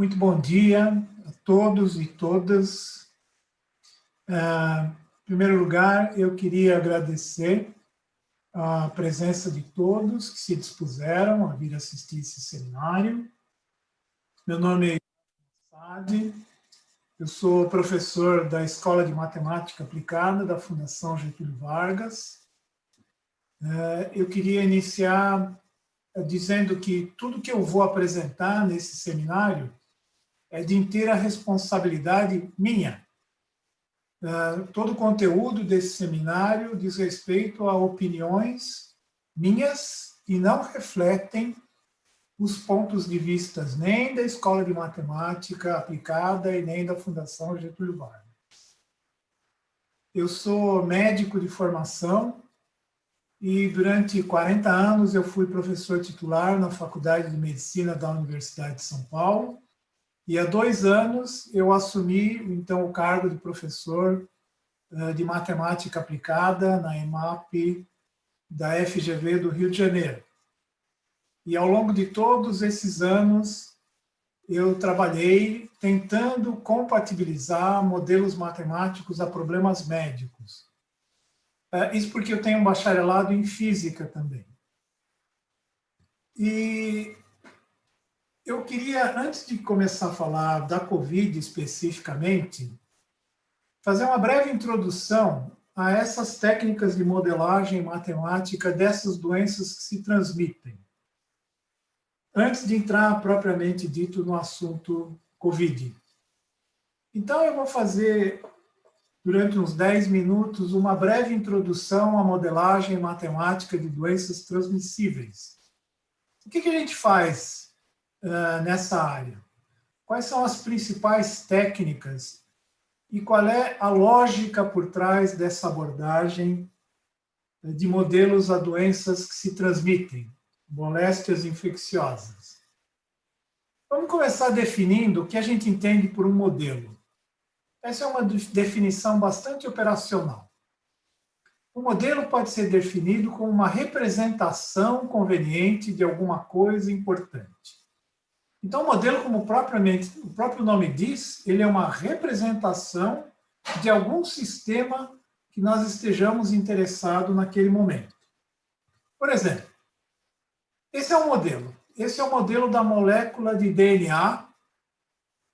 Muito bom dia a todos e todas. Em primeiro lugar, eu queria agradecer a presença de todos que se dispuseram a vir assistir esse seminário. Meu nome é Sade, eu sou professor da Escola de Matemática Aplicada da Fundação Getúlio Vargas. Eu queria iniciar dizendo que tudo que eu vou apresentar nesse seminário é de inteira responsabilidade minha. Todo o conteúdo desse seminário diz respeito a opiniões minhas e não refletem os pontos de vista nem da Escola de Matemática Aplicada e nem da Fundação Getúlio Vargas. Eu sou médico de formação e durante 40 anos eu fui professor titular na Faculdade de Medicina da Universidade de São Paulo. E há 2 anos eu assumi, então, o cargo de professor de matemática aplicada na EMAP da FGV do Rio de Janeiro. E ao longo de todos esses anos, eu trabalhei tentando compatibilizar modelos matemáticos a problemas médicos. Isso porque eu tenho um bacharelado em física também. E eu queria, antes de começar a falar da Covid especificamente, fazer uma breve introdução a essas técnicas de modelagem matemática dessas doenças que se transmitem, antes de entrar propriamente dito no assunto Covid. Então, eu vou fazer, durante uns 10 minutos, uma breve introdução à modelagem matemática de doenças transmissíveis. O que a gente faz nessa área? Quais são as principais técnicas e qual é a lógica por trás dessa abordagem de modelos a doenças que se transmitem, moléstias infecciosas? Vamos começar definindo o que a gente entende por um modelo. Essa é uma definição bastante operacional. O modelo pode ser definido como uma representação conveniente de alguma coisa importante. Então, o modelo, como o próprio nome diz, ele é uma representação de algum sistema que nós estejamos interessados naquele momento. Por exemplo, esse é um modelo. Esse é o modelo da molécula de DNA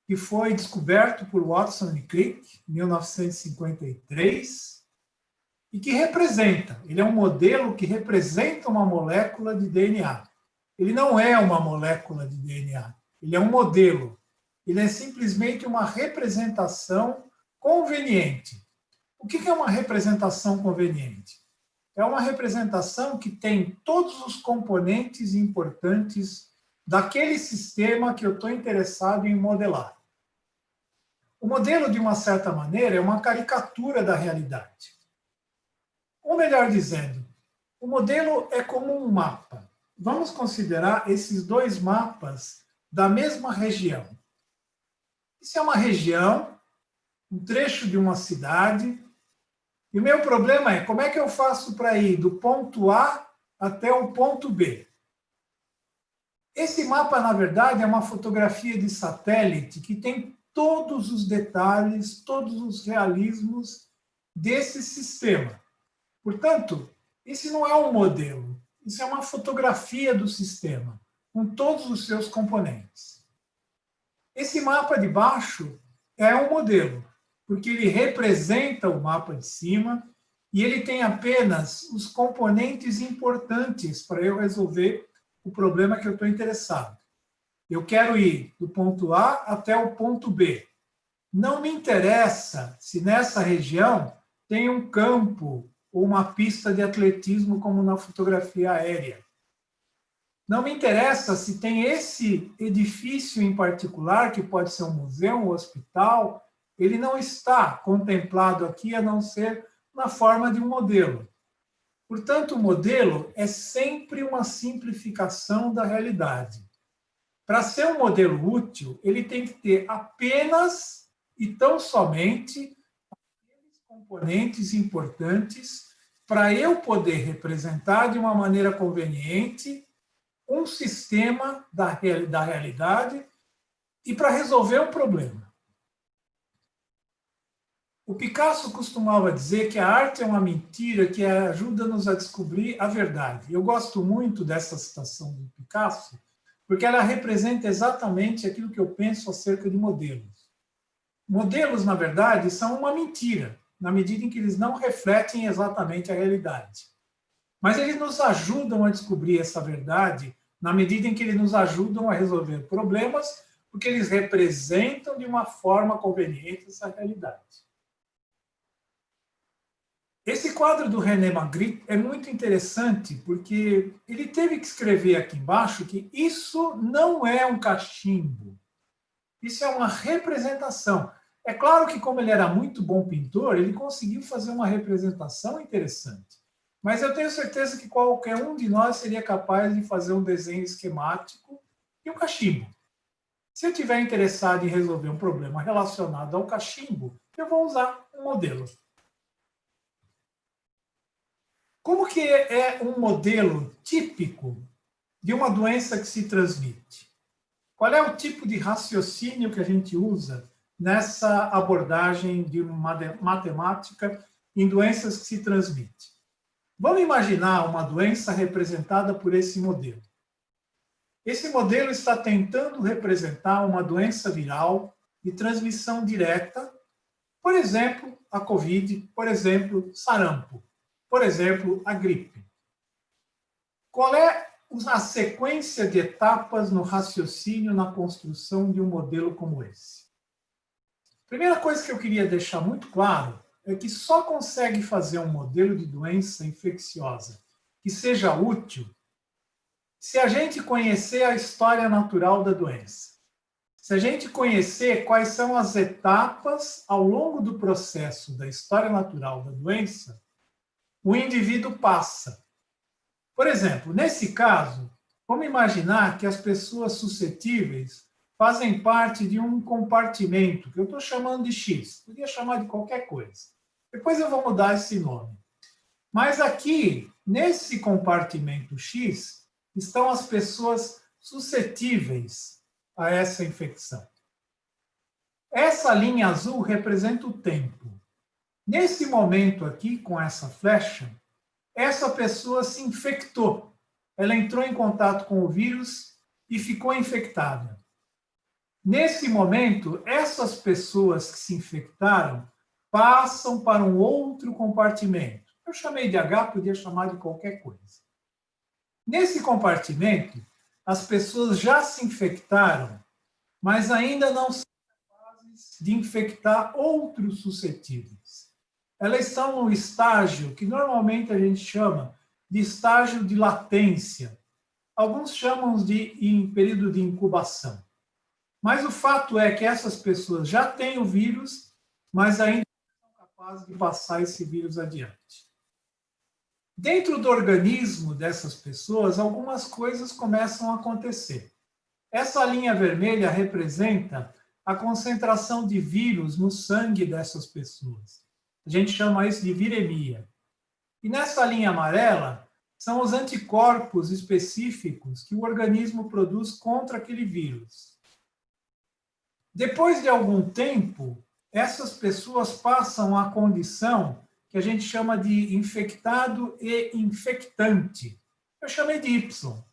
que foi descoberto por Watson e Crick em 1953 e que representa, ele é um modelo que representa uma molécula de DNA. Ele não é uma molécula de DNA. Ele é um modelo. Ele é simplesmente uma representação conveniente. O que é uma representação conveniente? É uma representação que tem todos os componentes importantes daquele sistema que eu estou interessado em modelar. O modelo, de uma certa maneira, é uma caricatura da realidade. Ou melhor dizendo, o modelo é como um mapa. Vamos considerar esses 2 mapas da mesma região. Isso é uma região, um trecho de uma cidade, e o meu problema é como é que eu faço para ir do ponto A até o ponto B. Esse mapa, na verdade, é uma fotografia de satélite que tem todos os detalhes, todos os realismos desse sistema. Portanto, esse não é um modelo, isso é uma fotografia do sistema, com todos os seus componentes. Esse mapa de baixo é um modelo, porque ele representa o mapa de cima e ele tem apenas os componentes importantes para eu resolver o problema que eu estou interessado. Eu quero ir do ponto A até o ponto B. Não me interessa se nessa região tem um campo ou uma pista de atletismo, como na fotografia aérea. Não me interessa se tem esse edifício em particular, que pode ser um museu, um hospital, ele não está contemplado aqui a não ser na forma de um modelo. Portanto, o modelo é sempre uma simplificação da realidade. Para ser um modelo útil, ele tem que ter apenas e tão somente aqueles componentes importantes para eu poder representar de uma maneira conveniente um sistema da realidade e para resolver um problema. O Picasso costumava dizer que a arte é uma mentira que ajuda-nos a descobrir a verdade. Eu gosto muito dessa citação do Picasso, porque ela representa exatamente aquilo que eu penso acerca de modelos. Modelos, na verdade, são uma mentira, na medida em que eles não refletem exatamente a realidade. Mas eles nos ajudam a descobrir essa verdade na medida em que eles nos ajudam a resolver problemas, porque eles representam de uma forma conveniente essa realidade. Esse quadro do René Magritte é muito interessante, porque ele teve que escrever aqui embaixo que isso não é um cachimbo, isso é uma representação. É claro que, como ele era muito bom pintor, ele conseguiu fazer uma representação interessante. Mas eu tenho certeza que qualquer um de nós seria capaz de fazer um desenho esquemático e um cachimbo. Se eu estiver interessado em resolver um problema relacionado ao cachimbo, eu vou usar um modelo. Como que é um modelo típico de uma doença que se transmite? Qual é o tipo de raciocínio que a gente usa nessa abordagem de matemática em doenças que se transmitem? Vamos imaginar uma doença representada por esse modelo. Esse modelo está tentando representar uma doença viral de transmissão direta, por exemplo, a COVID, por exemplo, sarampo, por exemplo, a gripe. Qual é a sequência de etapas no raciocínio na construção de um modelo como esse? Primeira coisa que eu queria deixar muito claro é que só consegue fazer um modelo de doença infecciosa que seja útil se a gente conhecer a história natural da doença. Se a gente conhecer quais são as etapas ao longo do processo da história natural da doença, o indivíduo passa. Por exemplo, nesse caso, vamos imaginar que as pessoas suscetíveis fazem parte de um compartimento, que eu estou chamando de X, podia chamar de qualquer coisa. Depois eu vou mudar esse nome. Mas aqui, nesse compartimento X, estão as pessoas suscetíveis a essa infecção. Essa linha azul representa o tempo. Nesse momento aqui, com essa flecha, essa pessoa se infectou. Ela entrou em contato com o vírus e ficou infectada. Nesse momento, essas pessoas que se infectaram passam para um outro compartimento. Eu chamei de H, podia chamar de qualquer coisa. Nesse compartimento, as pessoas já se infectaram, mas ainda não são capazes de infectar outros suscetíveis. Elas estão no estágio que normalmente a gente chama de estágio de latência. Alguns chamam de período de incubação. Mas o fato é que essas pessoas já têm o vírus, mas ainda não são capazes de passar esse vírus adiante. Dentro do organismo dessas pessoas, algumas coisas começam a acontecer. Essa linha vermelha representa a concentração de vírus no sangue dessas pessoas. A gente chama isso de viremia. E nessa linha amarela são os anticorpos específicos que o organismo produz contra aquele vírus. Depois de algum tempo, essas pessoas passam à condição que a gente chama de infectado e infectante. Eu chamei de Y.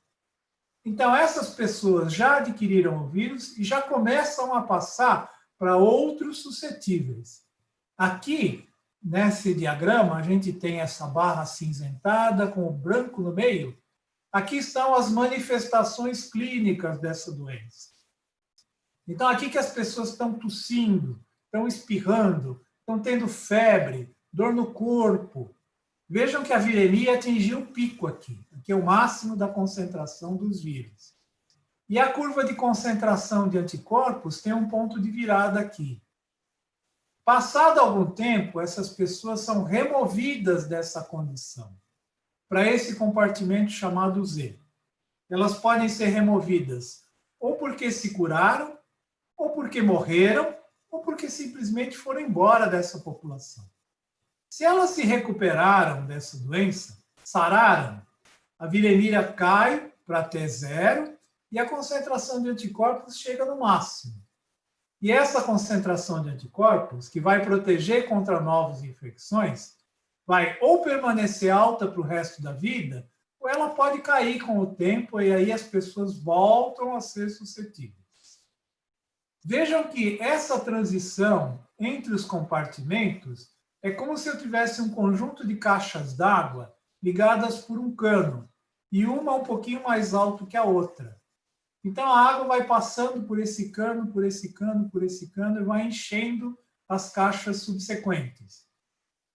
Então, essas pessoas já adquiriram o vírus e já começam a passar para outros suscetíveis. Aqui, nesse diagrama, a gente tem essa barra acinzentada com o branco no meio. Aqui estão as manifestações clínicas dessa doença. Então, aqui que as pessoas estão tossindo, estão espirrando, estão tendo febre, dor no corpo. Vejam que a viremia atingiu o pico aqui. Aqui é o máximo da concentração dos vírus. E a curva de concentração de anticorpos tem um ponto de virada aqui. Passado algum tempo, essas pessoas são removidas dessa condição para esse compartimento chamado Z. Elas podem ser removidas ou porque se curaram, ou porque morreram, ou porque simplesmente foram embora dessa população. Se elas se recuperaram dessa doença, sararam, a viremia cai para até 0 e a concentração de anticorpos chega no máximo. E essa concentração de anticorpos, que vai proteger contra novas infecções, vai ou permanecer alta para o resto da vida, ou ela pode cair com o tempo e aí as pessoas voltam a ser suscetíveis. Vejam que essa transição entre os compartimentos é como se eu tivesse um conjunto de caixas d'água ligadas por um cano, e uma um pouquinho mais alto que a outra. Então, a água vai passando por esse cano, por esse cano, por esse cano, e vai enchendo as caixas subsequentes.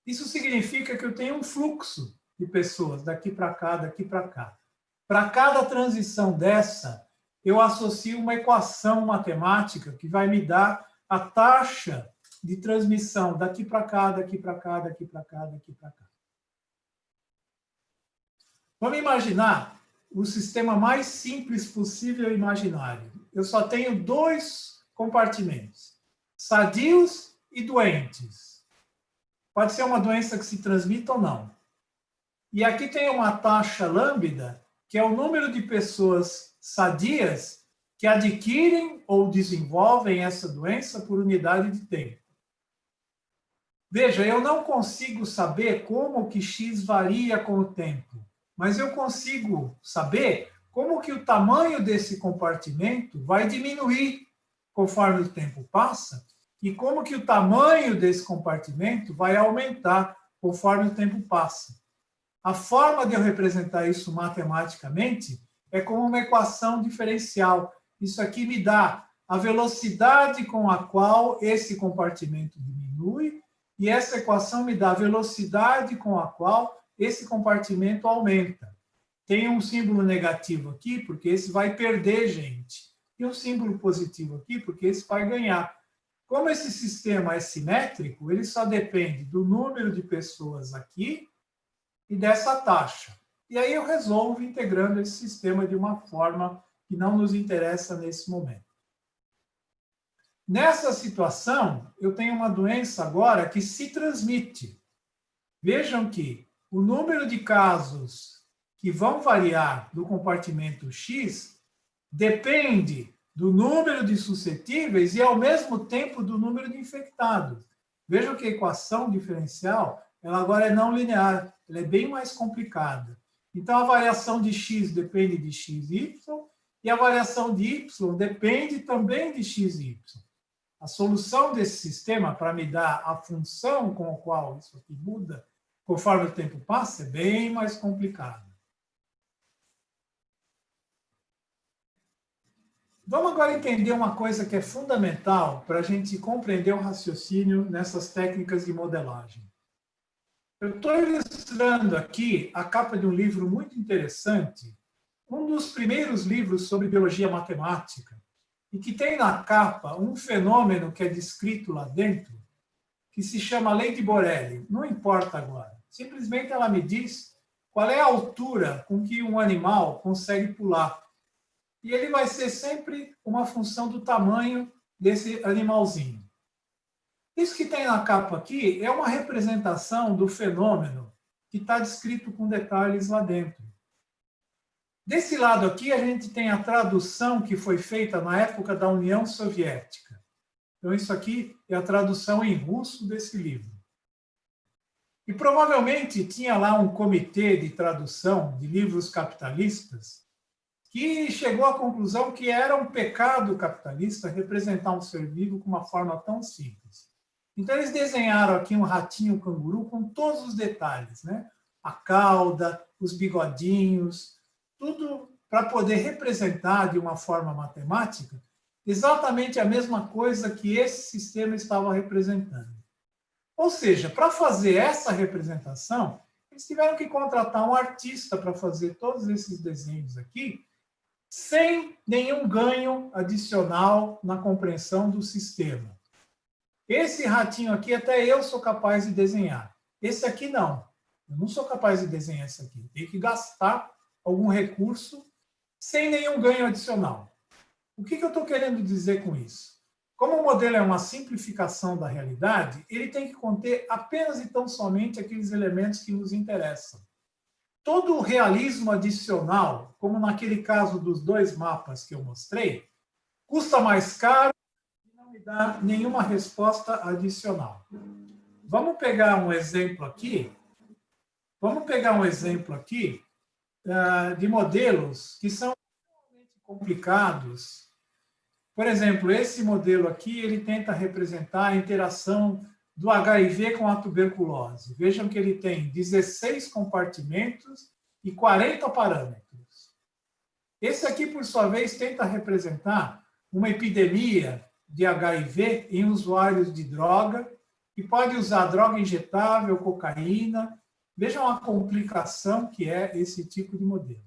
Isso significa que eu tenho um fluxo de pessoas daqui para cá, daqui para cá. Para cada transição dessa, eu associo uma equação matemática que vai me dar a taxa de transmissão daqui para cá, daqui para cá, daqui para cá, daqui para cá. Vamos imaginar o sistema mais simples possível imaginário. Eu só tenho 2 compartimentos, sadios e doentes. Pode ser uma doença que se transmita ou não. E aqui tem uma taxa lambda, que é o número de pessoas sadias que adquirem ou desenvolvem essa doença por unidade de tempo. Veja, eu não consigo saber como que X varia com o tempo, mas eu consigo saber como que o tamanho desse compartimento vai diminuir conforme o tempo passa e como que o tamanho desse compartimento vai aumentar conforme o tempo passa. A forma de eu representar isso matematicamente é como uma equação diferencial. Isso aqui me dá a velocidade com a qual esse compartimento diminui e essa equação me dá a velocidade com a qual esse compartimento aumenta. Tem um símbolo negativo aqui, porque esse vai perder gente. E um símbolo positivo aqui, porque esse vai ganhar. Como esse sistema é simétrico, ele só depende do número de pessoas aqui e dessa taxa. E aí eu resolvo integrando esse sistema de uma forma que não nos interessa nesse momento. Nessa situação, eu tenho uma doença agora que se transmite. Vejam que o número de casos que vão variar do compartimento X depende do número de suscetíveis e, ao mesmo tempo, do número de infectados. Vejam que a equação diferencial, ela agora é não linear, ela é bem mais complicada. Então, a variação de X depende de XY e a variação de Y depende também de XY. A solução desse sistema, para me dar a função com a qual isso aqui muda, conforme o tempo passa, é bem mais complicado. Vamos agora entender uma coisa que é fundamental para a gente compreender o raciocínio nessas técnicas de modelagem. Eu estou ilustrando aqui a capa de um livro muito interessante, um dos primeiros livros sobre biologia matemática, e que tem na capa um fenômeno que é descrito lá dentro, que se chama Lei de Borelli. Não importa agora. Simplesmente ela me diz qual é a altura com que um animal consegue pular. E ele vai ser sempre uma função do tamanho desse animalzinho. Isso que tem na capa aqui é uma representação do fenômeno que está descrito com detalhes lá dentro. Desse lado aqui, a gente tem a tradução que foi feita na época da União Soviética. Então, isso aqui é a tradução em russo desse livro. E provavelmente tinha lá um comitê de tradução de livros capitalistas que chegou à conclusão que era um pecado capitalista representar um ser vivo com uma forma tão simples. Então, eles desenharam aqui um ratinho canguru com todos os detalhes, né? A cauda, os bigodinhos, tudo para poder representar de uma forma matemática exatamente a mesma coisa que esse sistema estava representando. Ou seja, para fazer essa representação, eles tiveram que contratar um artista para fazer todos esses desenhos aqui, sem nenhum ganho adicional na compreensão do sistema. Esse ratinho aqui, até eu sou capaz de desenhar. Esse aqui, não. Eu não sou capaz de desenhar esse aqui. Eu tenho que gastar algum recurso sem nenhum ganho adicional. O que eu estou querendo dizer com isso? Como o modelo é uma simplificação da realidade, ele tem que conter apenas e tão somente aqueles elementos que nos interessam. Todo o realismo adicional, como naquele caso dos 2 mapas que eu mostrei, custa mais caro e não me me dá nenhuma resposta adicional. Vamos pegar um exemplo aqui. De modelos que são complicados. Por exemplo, esse modelo aqui, ele tenta representar a interação do HIV com a tuberculose. Vejam que ele tem 16 compartimentos e 40 parâmetros. Esse aqui, por sua vez, tenta representar uma epidemia de HIV em usuários de droga, que pode usar droga injetável, cocaína. Vejam a complicação que é esse tipo de modelo.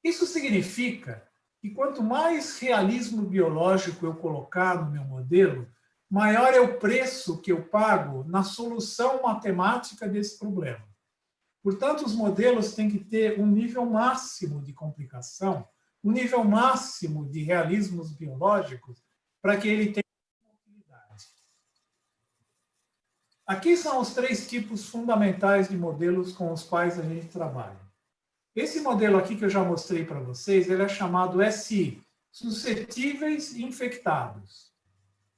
Isso significa que quanto mais realismo biológico eu colocar no meu modelo, maior é o preço que eu pago na solução matemática desse problema. Portanto, os modelos têm que ter um nível máximo de complicação, um nível máximo de realismos biológicos, para que ele tenha utilidade. Aqui são os 3 tipos fundamentais de modelos com os quais a gente trabalha. Esse modelo aqui que eu já mostrei para vocês, ele é chamado SI, suscetíveis e infectados.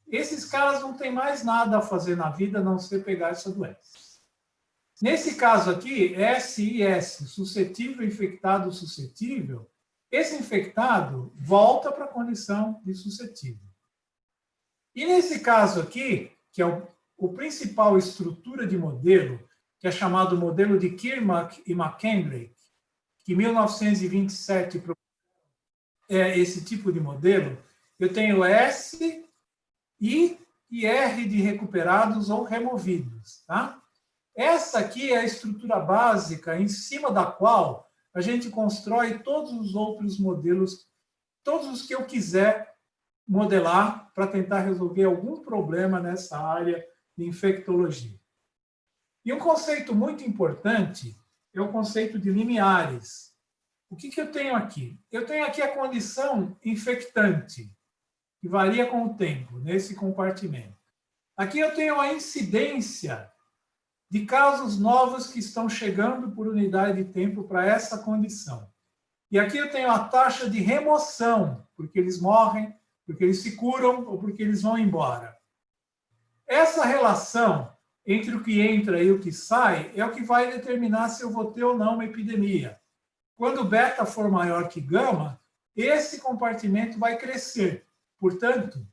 Esses caras não têm mais nada a fazer na vida a não ser pegar essa doença. Nesse caso aqui, SIS, suscetível, infectado, suscetível, esse infectado volta para a condição de suscetível. E nesse caso aqui, que é o principal estrutura de modelo, que é chamado modelo de Kirmack e McKendrick, que em 1927 é esse tipo de modelo, eu tenho S, I e R de recuperados ou removidos. Tá? Essa aqui é a estrutura básica em cima da qual a gente constrói todos os outros modelos, todos os que eu quiser modelar para tentar resolver algum problema nessa área de infectologia. E um conceito muito importante é o conceito de limiares. O que eu tenho aqui? Eu tenho aqui a condição infectante, que varia com o tempo, nesse compartimento. Aqui eu tenho a incidência de casos novos que estão chegando por unidade de tempo para essa condição. E aqui eu tenho a taxa de remoção, porque eles morrem, porque eles se curam ou porque eles vão embora. Essa relação entre o que entra e o que sai é o que vai determinar se eu vou ter ou não uma epidemia. Quando beta for maior que gama, esse compartimento vai crescer. Portanto,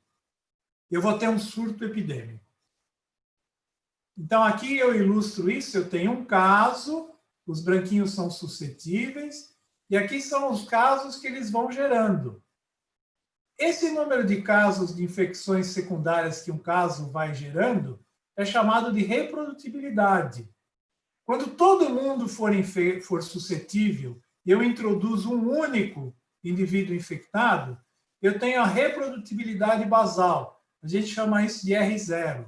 eu vou ter um surto epidêmico. Então, aqui eu ilustro isso. Eu tenho um caso, os branquinhos são suscetíveis, e aqui são os casos que eles vão gerando. Esse número de casos de infecções secundárias que um caso vai gerando é chamado de reprodutibilidade. Quando todo mundo for suscetível, eu introduzo um único indivíduo infectado, eu tenho a reprodutibilidade basal. A gente chama isso de R0.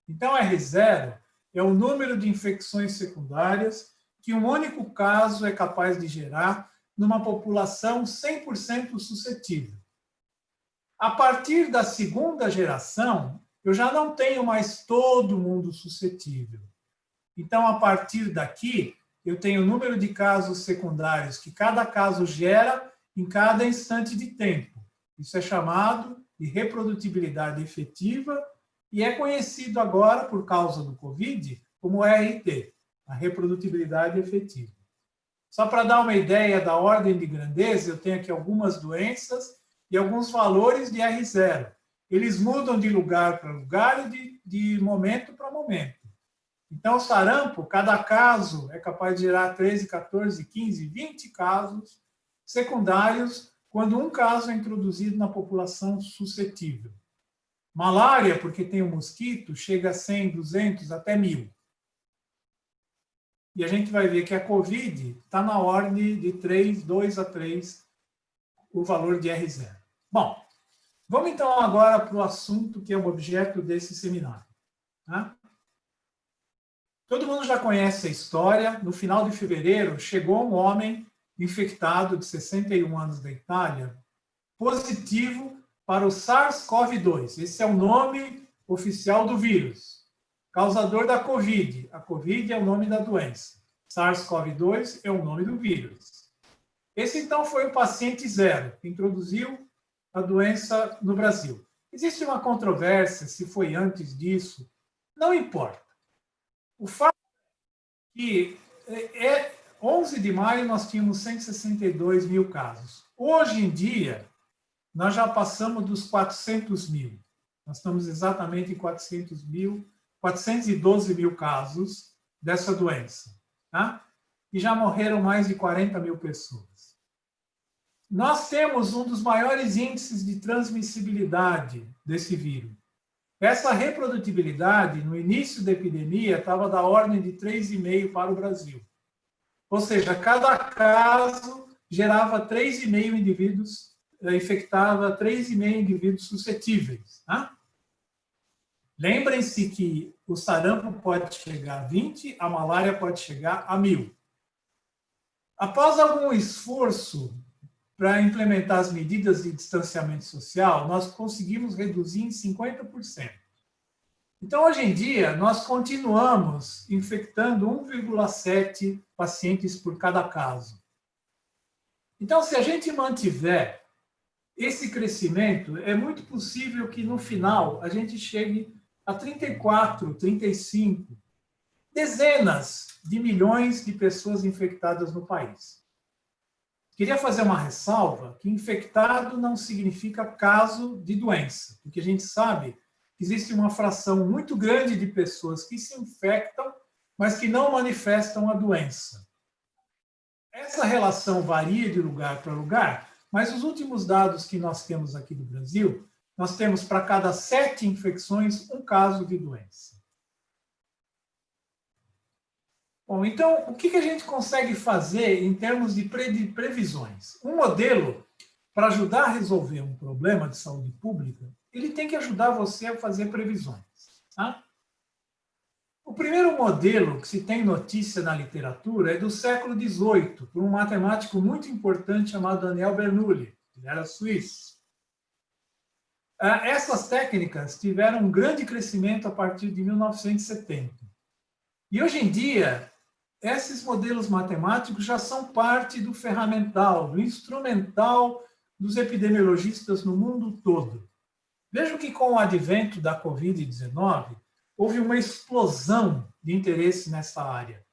Então, R0 é o número de infecções secundárias que um único caso é capaz de gerar numa população 100% suscetível. A partir da segunda geração, eu já não tenho mais todo mundo suscetível. Então, a partir daqui, eu tenho o número de casos secundários que cada caso gera em cada instante de tempo. Isso é chamado de reprodutibilidade efetiva e é conhecido agora, por causa do COVID, como RT, a reprodutibilidade efetiva. Só para dar uma ideia da ordem de grandeza, eu tenho aqui algumas doenças e alguns valores de R0. Eles mudam de lugar para lugar e de momento para momento. Então, o sarampo, cada caso é capaz de gerar 13, 14, 15, 20 casos secundários quando um caso é introduzido na população suscetível. Malária, porque tem o mosquito, chega a 100, 200, até 1000. E a gente vai ver que a COVID está na ordem de 3, 2 a 3, o valor de R0. Bom, vamos então agora para o assunto que é o objeto desse seminário. Tá? Todo mundo já conhece a história. No final de fevereiro, chegou um homem infectado de 61 anos da Itália, positivo para o SARS-CoV-2. Esse é o nome oficial do vírus, causador da COVID. A COVID é o nome da doença. SARS-CoV-2 é o nome do vírus. Esse, então, foi o paciente 0, que introduziu a doença no Brasil. Existe uma controvérsia se foi antes disso, não importa. O fato é que 11 de maio nós tínhamos 162 mil casos. Hoje em dia, nós já passamos dos 400 mil. Nós estamos exatamente em 412 mil casos dessa doença. Tá? E já morreram mais de 40 mil pessoas. Nós temos um dos maiores índices de transmissibilidade desse vírus. Essa reprodutibilidade, no início da epidemia, estava da ordem de 3,5 para o Brasil. Ou seja, cada caso gerava 3,5 indivíduos, infectava 3,5 indivíduos suscetíveis. Tá? Lembrem-se que o sarampo pode chegar a 20, a malária pode chegar a 1.000. Após algum esforço para implementar as medidas de distanciamento social, nós conseguimos reduzir em 50%. Então, hoje em dia, nós continuamos infectando 1,7 pacientes por cada caso. Então, se a gente mantiver esse crescimento, é muito possível que, no final, a gente chegue a 34, 35, dezenas de milhões de pessoas infectadas no país. Queria fazer uma ressalva que infectado não significa caso de doença, porque a gente sabe que existe uma fração muito grande de pessoas que se infectam, mas que não manifestam a doença. Essa relação varia de lugar para lugar, mas os últimos dados que nós temos aqui do Brasil, nós temos para cada 7 infecções um caso de doença. Bom, então, o que a gente consegue fazer em termos de previsões? Um modelo, para ajudar a resolver um problema de saúde pública, ele tem que ajudar você a fazer previsões. Tá? O primeiro modelo que se tem notícia na literatura é do século XVIII, por um matemático muito importante chamado Daniel Bernoulli, ele era suíço. Essas técnicas tiveram um grande crescimento a partir de 1970. E hoje em dia, esses modelos matemáticos já são parte do ferramental, do instrumental dos epidemiologistas no mundo todo. Vejam que com o advento da Covid-19, houve uma explosão de interesse nessa área.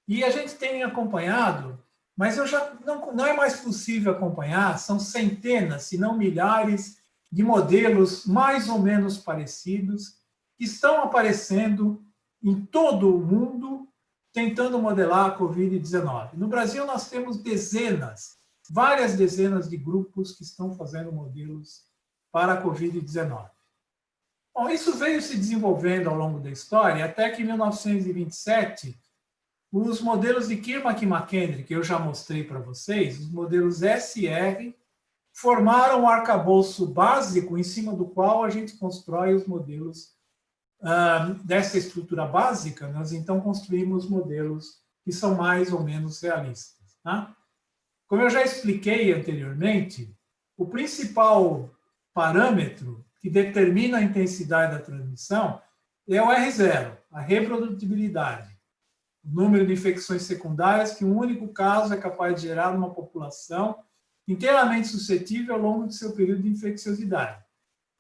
E a gente tem acompanhado, mas não é mais possível acompanhar, são centenas, se não milhares, de modelos mais ou menos parecidos que estão aparecendo em todo o mundo tentando modelar a Covid-19. No Brasil, nós temos várias dezenas de grupos que estão fazendo modelos para a Covid-19. Bom, isso veio se desenvolvendo ao longo da história, até que em 1927, os modelos de Kirmack e McHenry, que eu já mostrei para vocês, os modelos SR, formaram um arcabouço básico em cima do qual a gente constrói os modelos dessa estrutura básica. Nós então construímos modelos que são mais ou menos realistas. Tá? Como eu já expliquei anteriormente, o principal parâmetro que determina a intensidade da transmissão é o R0, a reprodutibilidade. O número de infecções secundárias que um único caso é capaz de gerar numa população inteiramente suscetível ao longo do seu período de infecciosidade.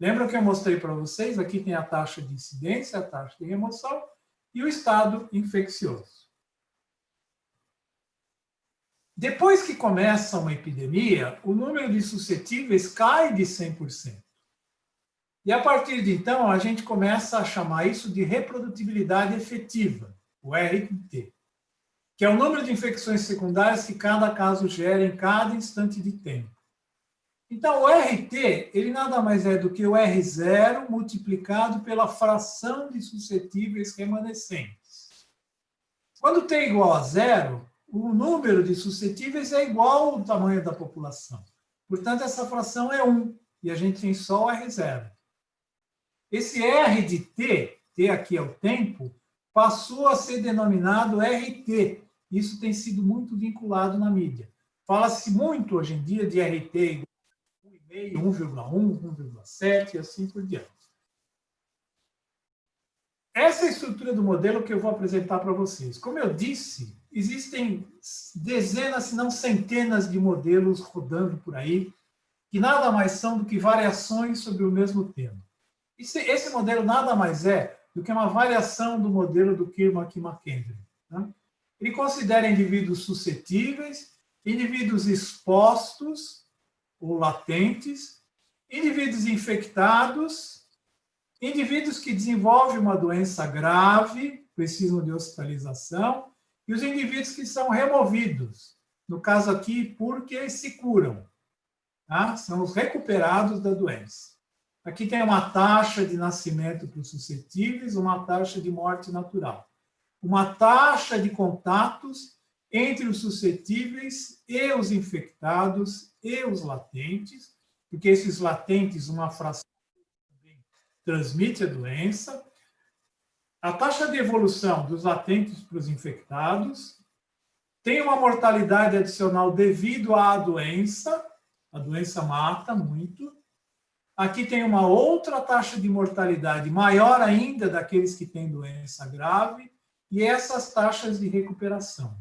Lembram que eu mostrei para vocês? Aqui tem a taxa de incidência, a taxa de remoção e o estado infeccioso. Depois que começa uma epidemia, o número de suscetíveis cai de 100%. E a partir de então, a gente começa a chamar isso de reprodutibilidade efetiva, o RT, que é o número de infecções secundárias que cada caso gera em cada instante de tempo. Então, o RT, ele nada mais é do que o R0 multiplicado pela fração de suscetíveis remanescentes. Quando t é igual a 0, o número de suscetíveis é igual ao tamanho da população. Portanto, essa fração é 1, e a gente tem só o R0. Esse R de T aqui é o tempo, passou a ser denominado RT. Isso tem sido muito vinculado na mídia. Fala-se muito hoje em dia de RT igual 1,5, 1,1, 1,7 e assim por diante. Essa é a estrutura do modelo que eu vou apresentar para vocês. Como eu disse, existem dezenas, se não centenas de modelos rodando por aí, que nada mais são do que variações sobre o mesmo tema. Esse modelo nada mais é do que uma variação do modelo do Kirmack-McKendrick. Né? Ele considera indivíduos suscetíveis, indivíduos expostos ou latentes, indivíduos infectados, indivíduos que desenvolvem uma doença grave, precisam de hospitalização, e os indivíduos que são removidos, no caso aqui, porque se curam. Tá? São os recuperados da doença. Aqui tem uma taxa de nascimento para os suscetíveis, uma taxa de morte natural. Uma taxa de contatos entre os suscetíveis e os infectados e os latentes, porque esses latentes, uma fração transmite a doença. A taxa de evolução dos latentes para os infectados tem uma mortalidade adicional devido à doença, a doença mata muito. Aqui tem uma outra taxa de mortalidade maior ainda daqueles que têm doença grave e essas taxas de recuperação.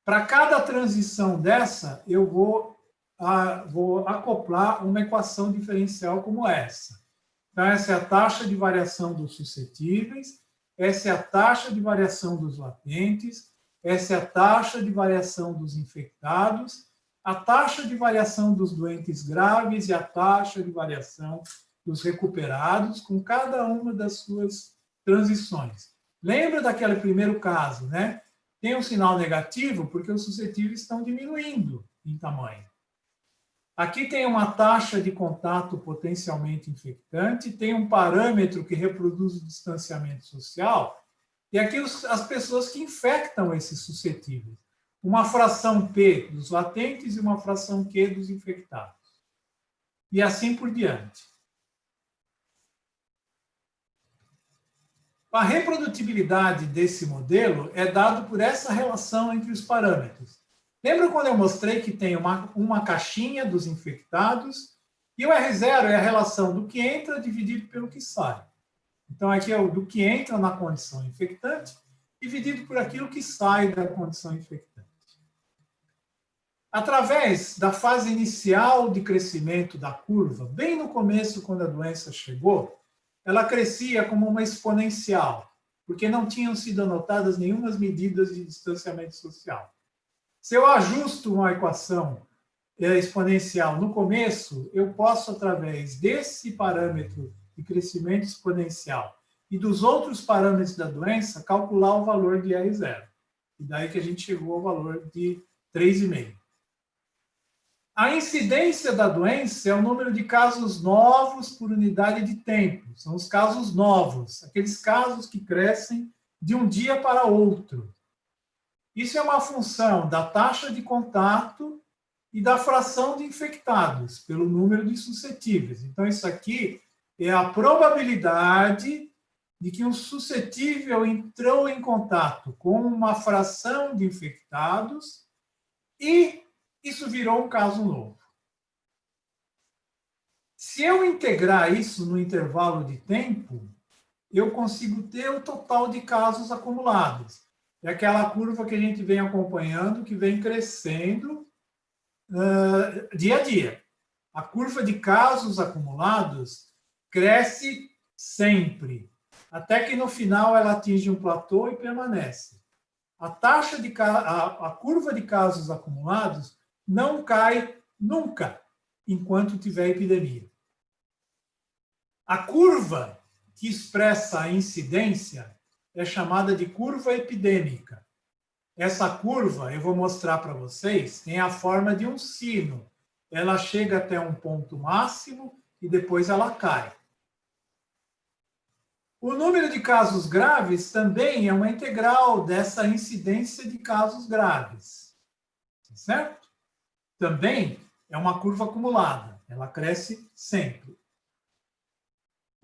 Para cada transição dessa, eu vou acoplar uma equação diferencial como essa. Então, essa é a taxa de variação dos suscetíveis, essa é a taxa de variação dos latentes, essa é a taxa de variação dos infectados, a taxa de variação dos doentes graves e a taxa de variação dos recuperados, com cada uma das suas transições. Lembra daquele primeiro caso, né? Tem um sinal negativo porque os suscetíveis estão diminuindo em tamanho. Aqui tem uma taxa de contato potencialmente infectante, tem um parâmetro que reproduz o distanciamento social, e aqui as pessoas que infectam esses suscetíveis. Uma fração P dos latentes e uma fração Q dos infectados. E assim por diante. A reprodutibilidade desse modelo é dado por essa relação entre os parâmetros. Lembra quando eu mostrei que tem uma caixinha dos infectados e o R0 é a relação do que entra dividido pelo que sai. Então, aqui é o do que entra na condição infectante dividido por aquilo que sai da condição infectante. Através da fase inicial de crescimento da curva, bem no começo, quando a doença chegou, ela crescia como uma exponencial, porque não tinham sido anotadas nenhumas medidas de distanciamento social. Se eu ajusto uma equação exponencial no começo, eu posso, através desse parâmetro de crescimento exponencial e dos outros parâmetros da doença, calcular o valor de R0. E daí que a gente chegou ao valor de 3,5. A incidência da doença é o número de casos novos por unidade de tempo. São os casos novos, aqueles casos que crescem de um dia para outro. Isso é uma função da taxa de contato e da fração de infectados, pelo número de suscetíveis. Então, isso aqui é a probabilidade de que um suscetível entrou em contato com uma fração de infectados e isso virou um caso novo. Se eu integrar isso no intervalo de tempo, eu consigo ter o total de casos acumulados. É aquela curva que a gente vem acompanhando, que vem crescendo dia a dia. A curva de casos acumulados cresce sempre, até que no final ela atinge um platô e permanece. A curva de casos acumulados não cai nunca, enquanto tiver epidemia. A curva que expressa a incidência é chamada de curva epidêmica. Essa curva, eu vou mostrar para vocês, tem a forma de um sino. Ela chega até um ponto máximo e depois ela cai. O número de casos graves também é uma integral dessa incidência de casos graves. Certo? Também é uma curva acumulada. Ela cresce sempre.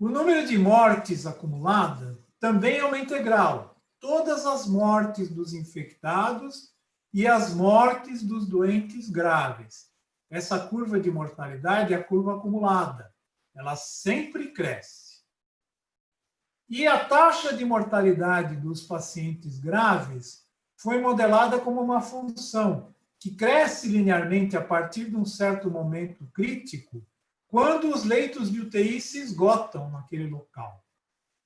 O número de mortes acumulada também é uma integral. Todas as mortes dos infectados e as mortes dos doentes graves. Essa curva de mortalidade é a curva acumulada. Ela sempre cresce. E a taxa de mortalidade dos pacientes graves foi modelada como uma função que cresce linearmente a partir de um certo momento crítico, quando os leitos de UTI se esgotam naquele local.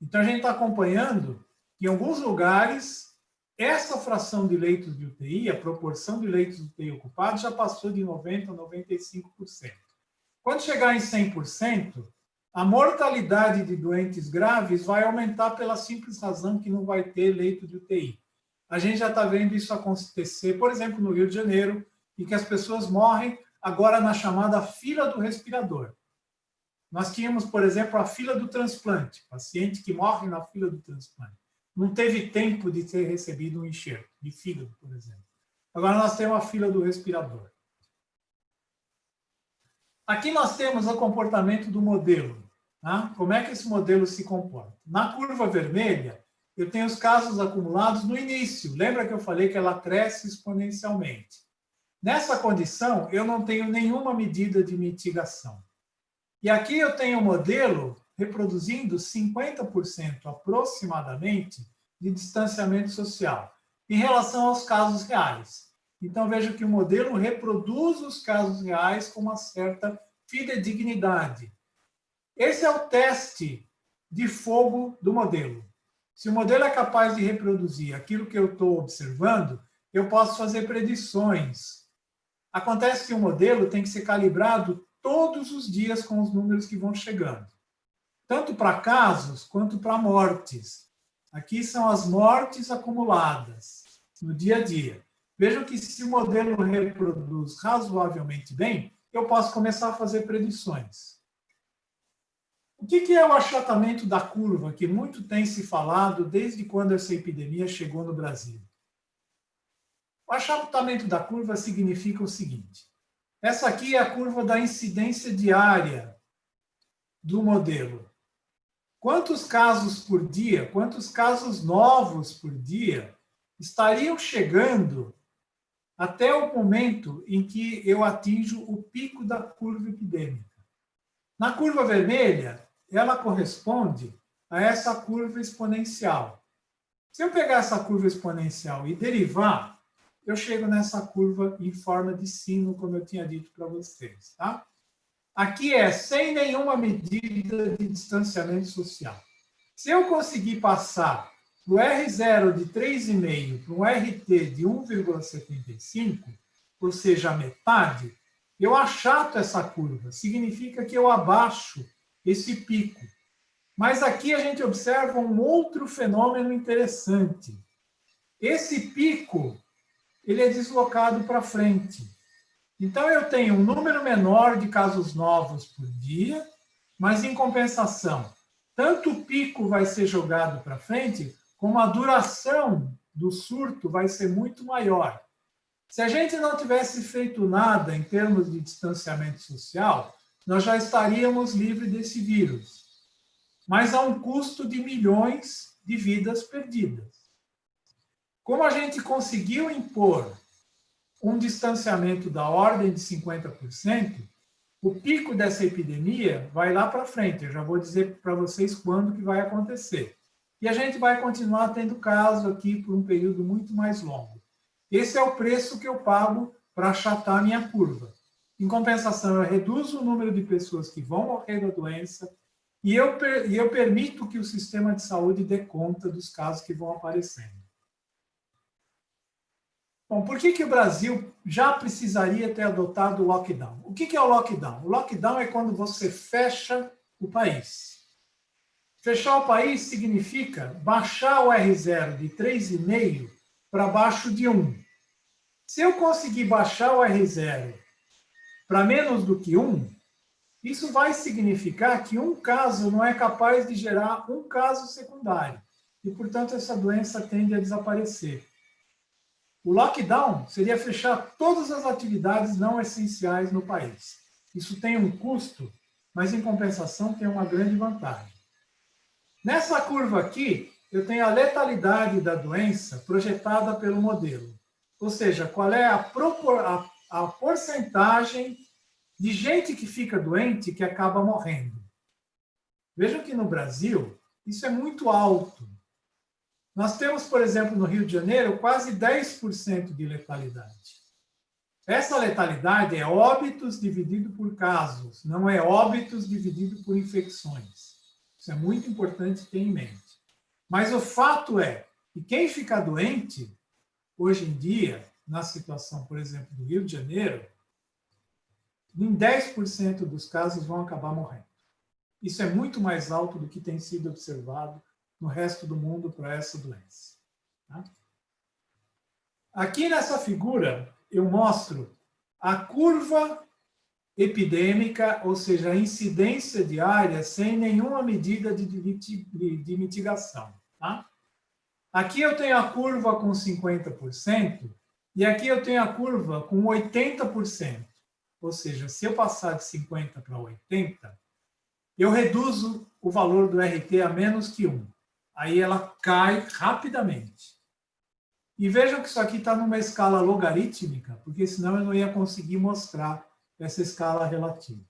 Então, a gente está acompanhando que, em alguns lugares, essa fração de leitos de UTI, a proporção de leitos de UTI ocupados, já passou de 90% a 95%. Quando chegar em 100%, a mortalidade de doentes graves vai aumentar pela simples razão que não vai ter leito de UTI. A gente já está vendo isso acontecer, por exemplo, no Rio de Janeiro, em que as pessoas morrem agora na chamada fila do respirador. Nós tínhamos, por exemplo, a fila do transplante, paciente que morre na fila do transplante. Não teve tempo de ter recebido um enxerto de fígado, por exemplo. Agora nós temos a fila do respirador. Aqui nós temos o comportamento do modelo. Tá? Como é que esse modelo se comporta? Na curva vermelha, eu tenho os casos acumulados no início. Lembra que eu falei que ela cresce exponencialmente? Nessa condição, eu não tenho nenhuma medida de mitigação. E aqui eu tenho um modelo reproduzindo 50% aproximadamente de distanciamento social em relação aos casos reais. Então, veja que o modelo reproduz os casos reais com uma certa fidedignidade. Esse é o teste de fogo do modelo. Se o modelo é capaz de reproduzir aquilo que eu estou observando, eu posso fazer predições. Acontece que o modelo tem que ser calibrado todos os dias com os números que vão chegando, tanto para casos quanto para mortes. Aqui são as mortes acumuladas no dia a dia. Vejam que se o modelo reproduz razoavelmente bem, eu posso começar a fazer predições. O que é o achatamento da curva, que muito tem se falado desde quando essa epidemia chegou no Brasil? O achatamento da curva significa o seguinte: essa aqui é a curva da incidência diária do modelo. Quantos casos por dia, quantos casos novos por dia estariam chegando até o momento em que eu atinjo o pico da curva epidêmica? Na curva vermelha, ela corresponde a essa curva exponencial. Se eu pegar essa curva exponencial e derivar, eu chego nessa curva em forma de sino, como eu tinha dito para vocês. Tá? Aqui é sem nenhuma medida de distanciamento social. Se eu conseguir passar do R0 de 3,5 para um RT de 1,75, ou seja, a metade, eu achato essa curva. Significa que eu abaixo esse pico. Mas aqui a gente observa um outro fenômeno interessante. Esse pico, ele é deslocado para frente. Então, eu tenho um número menor de casos novos por dia, mas, em compensação, tanto o pico vai ser jogado para frente, como a duração do surto vai ser muito maior. Se a gente não tivesse feito nada em termos de distanciamento social, nós já estaríamos livres desse vírus. Mas há um custo de milhões de vidas perdidas. Como a gente conseguiu impor um distanciamento da ordem de 50%, o pico dessa epidemia vai lá para frente. Eu já vou dizer para vocês quando que vai acontecer. E a gente vai continuar tendo caso aqui por um período muito mais longo. Esse é o preço que eu pago para achatar a minha curva. Em compensação, eu reduzo o número de pessoas que vão morrer da doença e eu permito que o sistema de saúde dê conta dos casos que vão aparecendo. Bom, por que o Brasil já precisaria ter adotado o lockdown? O que é o lockdown? O lockdown é quando você fecha o país. Fechar o país significa baixar o R0 de 3,5 para baixo de 1. Se eu conseguir baixar o R0 para menos do que 1, isso vai significar que um caso não é capaz de gerar um caso secundário. E, portanto, essa doença tende a desaparecer. O lockdown seria fechar todas as atividades não essenciais no país. Isso tem um custo, mas, em compensação, tem uma grande vantagem. Nessa curva aqui, eu tenho a letalidade da doença projetada pelo modelo. Ou seja, qual é a porcentagem de gente que fica doente que acaba morrendo. Vejam que no Brasil, isso é muito alto. Nós temos, por exemplo, no Rio de Janeiro, quase 10% de letalidade. Essa letalidade é óbitos dividido por casos, não é óbitos dividido por infecções. Isso é muito importante ter em mente. Mas o fato é que quem fica doente, hoje em dia, na situação, por exemplo, do Rio de Janeiro, em 10% dos casos vão acabar morrendo. Isso é muito mais alto do que tem sido observado no resto do mundo para essa doença. Tá? Aqui nessa figura, eu mostro a curva epidêmica, ou seja, a incidência diária sem nenhuma medida de mitigação. Tá? Aqui eu tenho a curva com 50% e aqui eu tenho a curva com 80%. Ou seja, se eu passar de 50 para 80, eu reduzo o valor do RT a menos que 1. Aí ela cai rapidamente. E vejam que isso aqui está numa escala logarítmica, porque senão eu não ia conseguir mostrar essa escala relativa.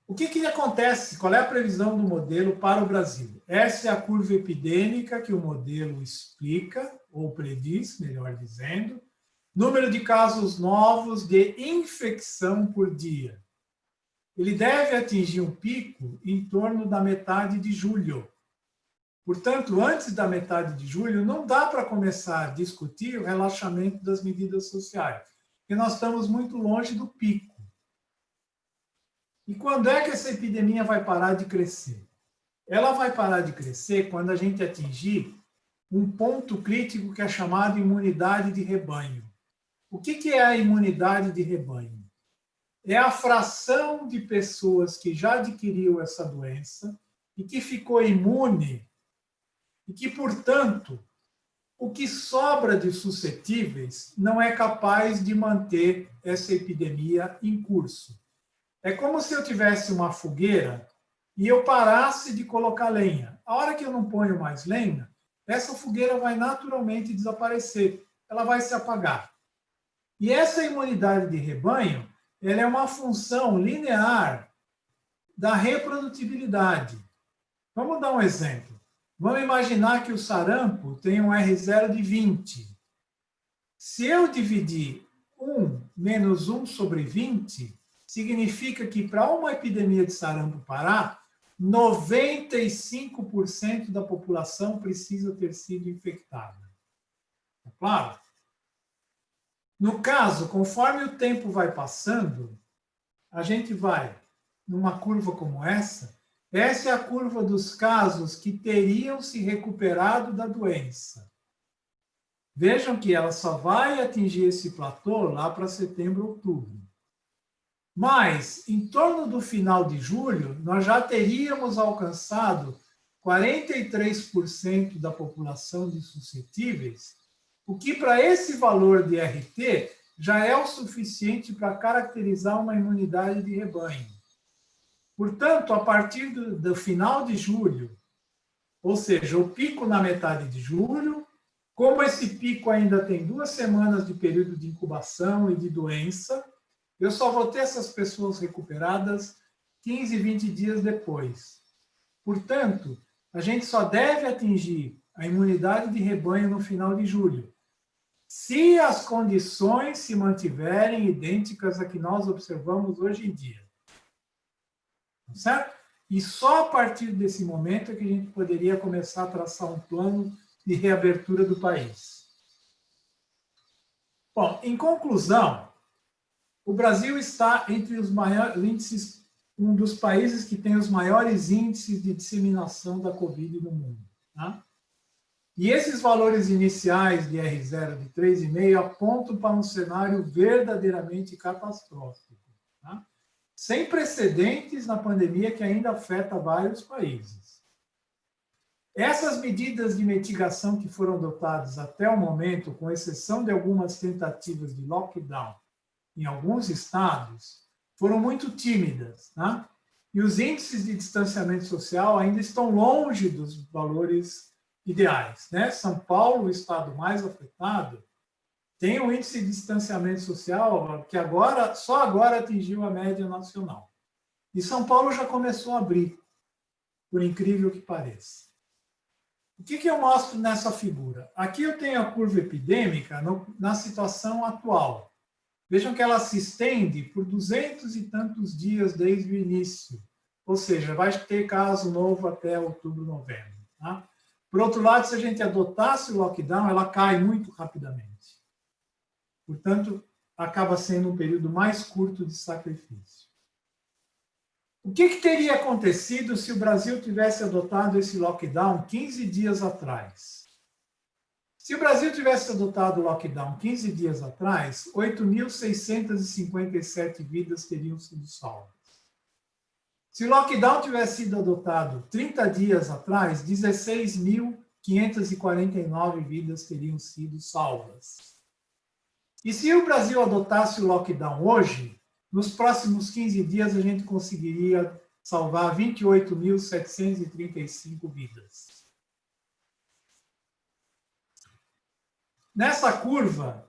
O que acontece? Qual é a previsão do modelo para o Brasil? Essa é a curva epidêmica que o modelo explica, ou prediz, melhor dizendo. Número de casos novos de infecção por dia. Ele deve atingir um pico em torno da metade de julho. Portanto, antes da metade de julho, não dá para começar a discutir o relaxamento das medidas sociais, porque nós estamos muito longe do pico. E quando é que essa epidemia vai parar de crescer? Ela vai parar de crescer quando a gente atingir um ponto crítico que é chamado imunidade de rebanho. O que é a imunidade de rebanho? É a fração de pessoas que já adquiriu essa doença e que ficou imune e que, portanto, o que sobra de suscetíveis não é capaz de manter essa epidemia em curso. É como se eu tivesse uma fogueira e eu parasse de colocar lenha. A hora que eu não ponho mais lenha, essa fogueira vai naturalmente desaparecer, ela vai se apagar. E essa imunidade de rebanho, ela é uma função linear da reprodutibilidade. Vamos dar um exemplo. Vamos imaginar que o sarampo tem um R0 de 20. Se eu dividir 1 menos 1 sobre 20, significa que para uma epidemia de sarampo parar, 95% da população precisa ter sido infectada. É claro? No caso, conforme o tempo vai passando, a gente vai numa curva como essa é a curva dos casos que teriam se recuperado da doença. Vejam que ela só vai atingir esse platô lá para setembro, outubro. Mas, em torno do final de julho, nós já teríamos alcançado 43% da população de suscetíveis, o que para esse valor de RT já é o suficiente para caracterizar uma imunidade de rebanho. Portanto, a partir do final de julho, ou seja, o pico na metade de julho, como esse pico ainda tem 2 semanas de período de incubação e de doença, eu só vou ter essas pessoas recuperadas 15, 20 dias depois. Portanto, a gente só deve atingir a imunidade de rebanho no final de julho, se as condições se mantiverem idênticas a que nós observamos hoje em dia. Certo? E só a partir desse momento é que a gente poderia começar a traçar um plano de reabertura do país. Bom, em conclusão, o Brasil está entre os maiores índices, um dos países que tem os maiores índices de disseminação da Covid no mundo. Tá? E esses valores iniciais de R0 de 3,5 apontam para um cenário verdadeiramente catastrófico. Tá? Sem precedentes na pandemia que ainda afeta vários países. Essas medidas de mitigação que foram adotadas até o momento, com exceção de algumas tentativas de lockdown em alguns estados, foram muito tímidas, tá? E os índices de distanciamento social ainda estão longe dos valores ideais, né? São Paulo, o estado mais afetado, tem um índice de distanciamento social que só agora atingiu a média nacional. E São Paulo já começou a abrir, por incrível que pareça. O que eu mostro nessa figura? Aqui eu tenho a curva epidêmica na situação atual. Vejam que ela se estende por 200 e tantos dias desde o início. Ou seja, vai ter caso novo até outubro, novembro. Tá? Por outro lado, se a gente adotasse o lockdown, ela cai muito rapidamente. Portanto, acaba sendo um período mais curto de sacrifício. O que teria acontecido se o Brasil tivesse adotado esse lockdown 15 dias atrás? Se o Brasil tivesse adotado o lockdown 15 dias atrás, 8.657 vidas teriam sido salvas. Se o lockdown tivesse sido adotado 30 dias atrás, 16.549 vidas teriam sido salvas. E se o Brasil adotasse o lockdown hoje, nos próximos 15 dias a gente conseguiria salvar 28.735 vidas. Nessa curva,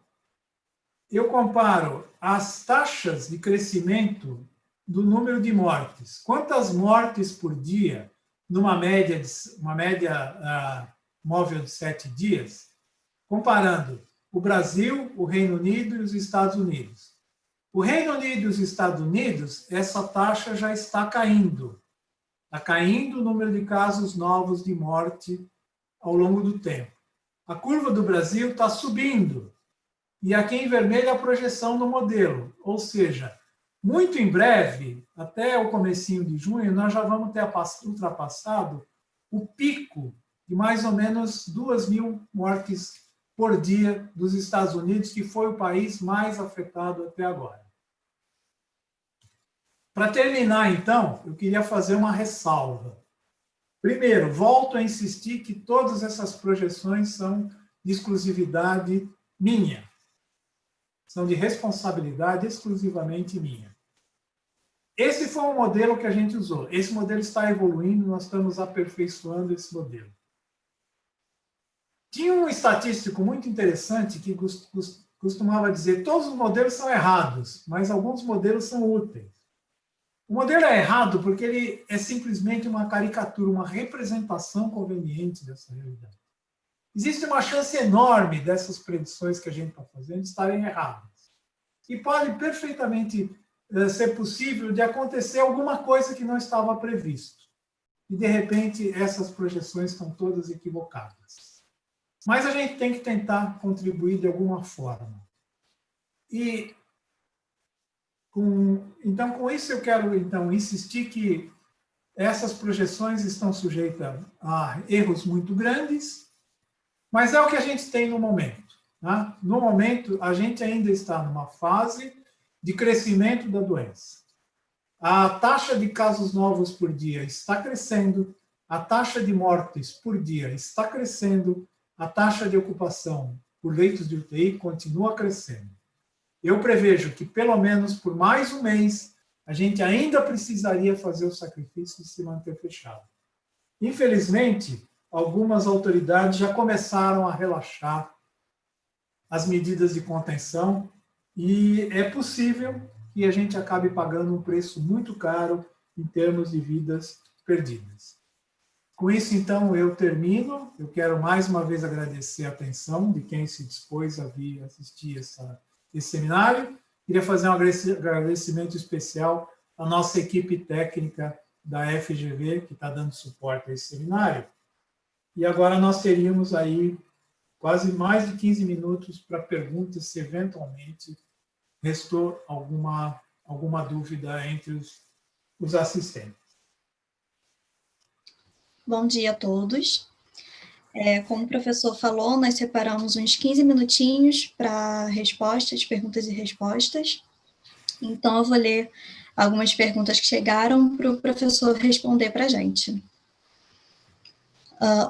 eu comparo as taxas de crescimento do número de mortes. Quantas mortes por dia, numa média móvel de 7 dias, comparando o Brasil, o Reino Unido e os Estados Unidos. O Reino Unido e os Estados Unidos, essa taxa já está caindo. Está caindo o número de casos novos de morte ao longo do tempo. A curva do Brasil está subindo. E aqui em vermelho a projeção do modelo. Ou seja, muito em breve, até o comecinho de junho, nós já vamos ter ultrapassado o pico de mais ou menos 2.000 mortes por dia dos Estados Unidos, que foi o país mais afetado até agora. Para terminar, então, eu queria fazer uma ressalva. Primeiro, volto a insistir que todas essas projeções são de exclusividade minha. São de responsabilidade exclusivamente minha. Esse foi um modelo que a gente usou. Esse modelo está evoluindo, nós estamos aperfeiçoando esse modelo. Tinha um estatístico muito interessante que costumava dizer: todos os modelos são errados, mas alguns modelos são úteis. O modelo é errado porque ele é simplesmente uma caricatura, uma representação conveniente dessa realidade. Existe uma chance enorme dessas predições que a gente está fazendo estarem erradas. E pode perfeitamente ser possível de acontecer alguma coisa que não estava previsto. E, de repente, essas projeções estão todas equivocadas. Mas a gente tem que tentar contribuir de alguma forma. E, então, com isso eu quero insistir que essas projeções estão sujeitas a erros muito grandes, mas é o que a gente tem no momento. Tá? No momento, a gente ainda está numa fase de crescimento da doença. A taxa de casos novos por dia está crescendo, a taxa de mortes por dia está crescendo, a taxa de ocupação por leitos de UTI continua crescendo. Eu prevejo que, pelo menos por mais um mês, a gente ainda precisaria fazer o sacrifício de se manter fechado. Infelizmente, algumas autoridades já começaram a relaxar as medidas de contenção e é possível que a gente acabe pagando um preço muito caro em termos de vidas perdidas. Com isso, então, eu termino. Eu quero mais uma vez agradecer a atenção de quem se dispôs a vir assistir esse seminário. Queria fazer um agradecimento especial à nossa equipe técnica da FGV, que está dando suporte a esse seminário. E agora nós teríamos aí quase mais de 15 minutos para perguntas, se eventualmente restou alguma dúvida entre os assistentes. Bom dia a todos. Como o professor falou, nós separamos uns 15 minutinhos para perguntas e respostas. Então, eu vou ler algumas perguntas que chegaram para o professor responder para a gente.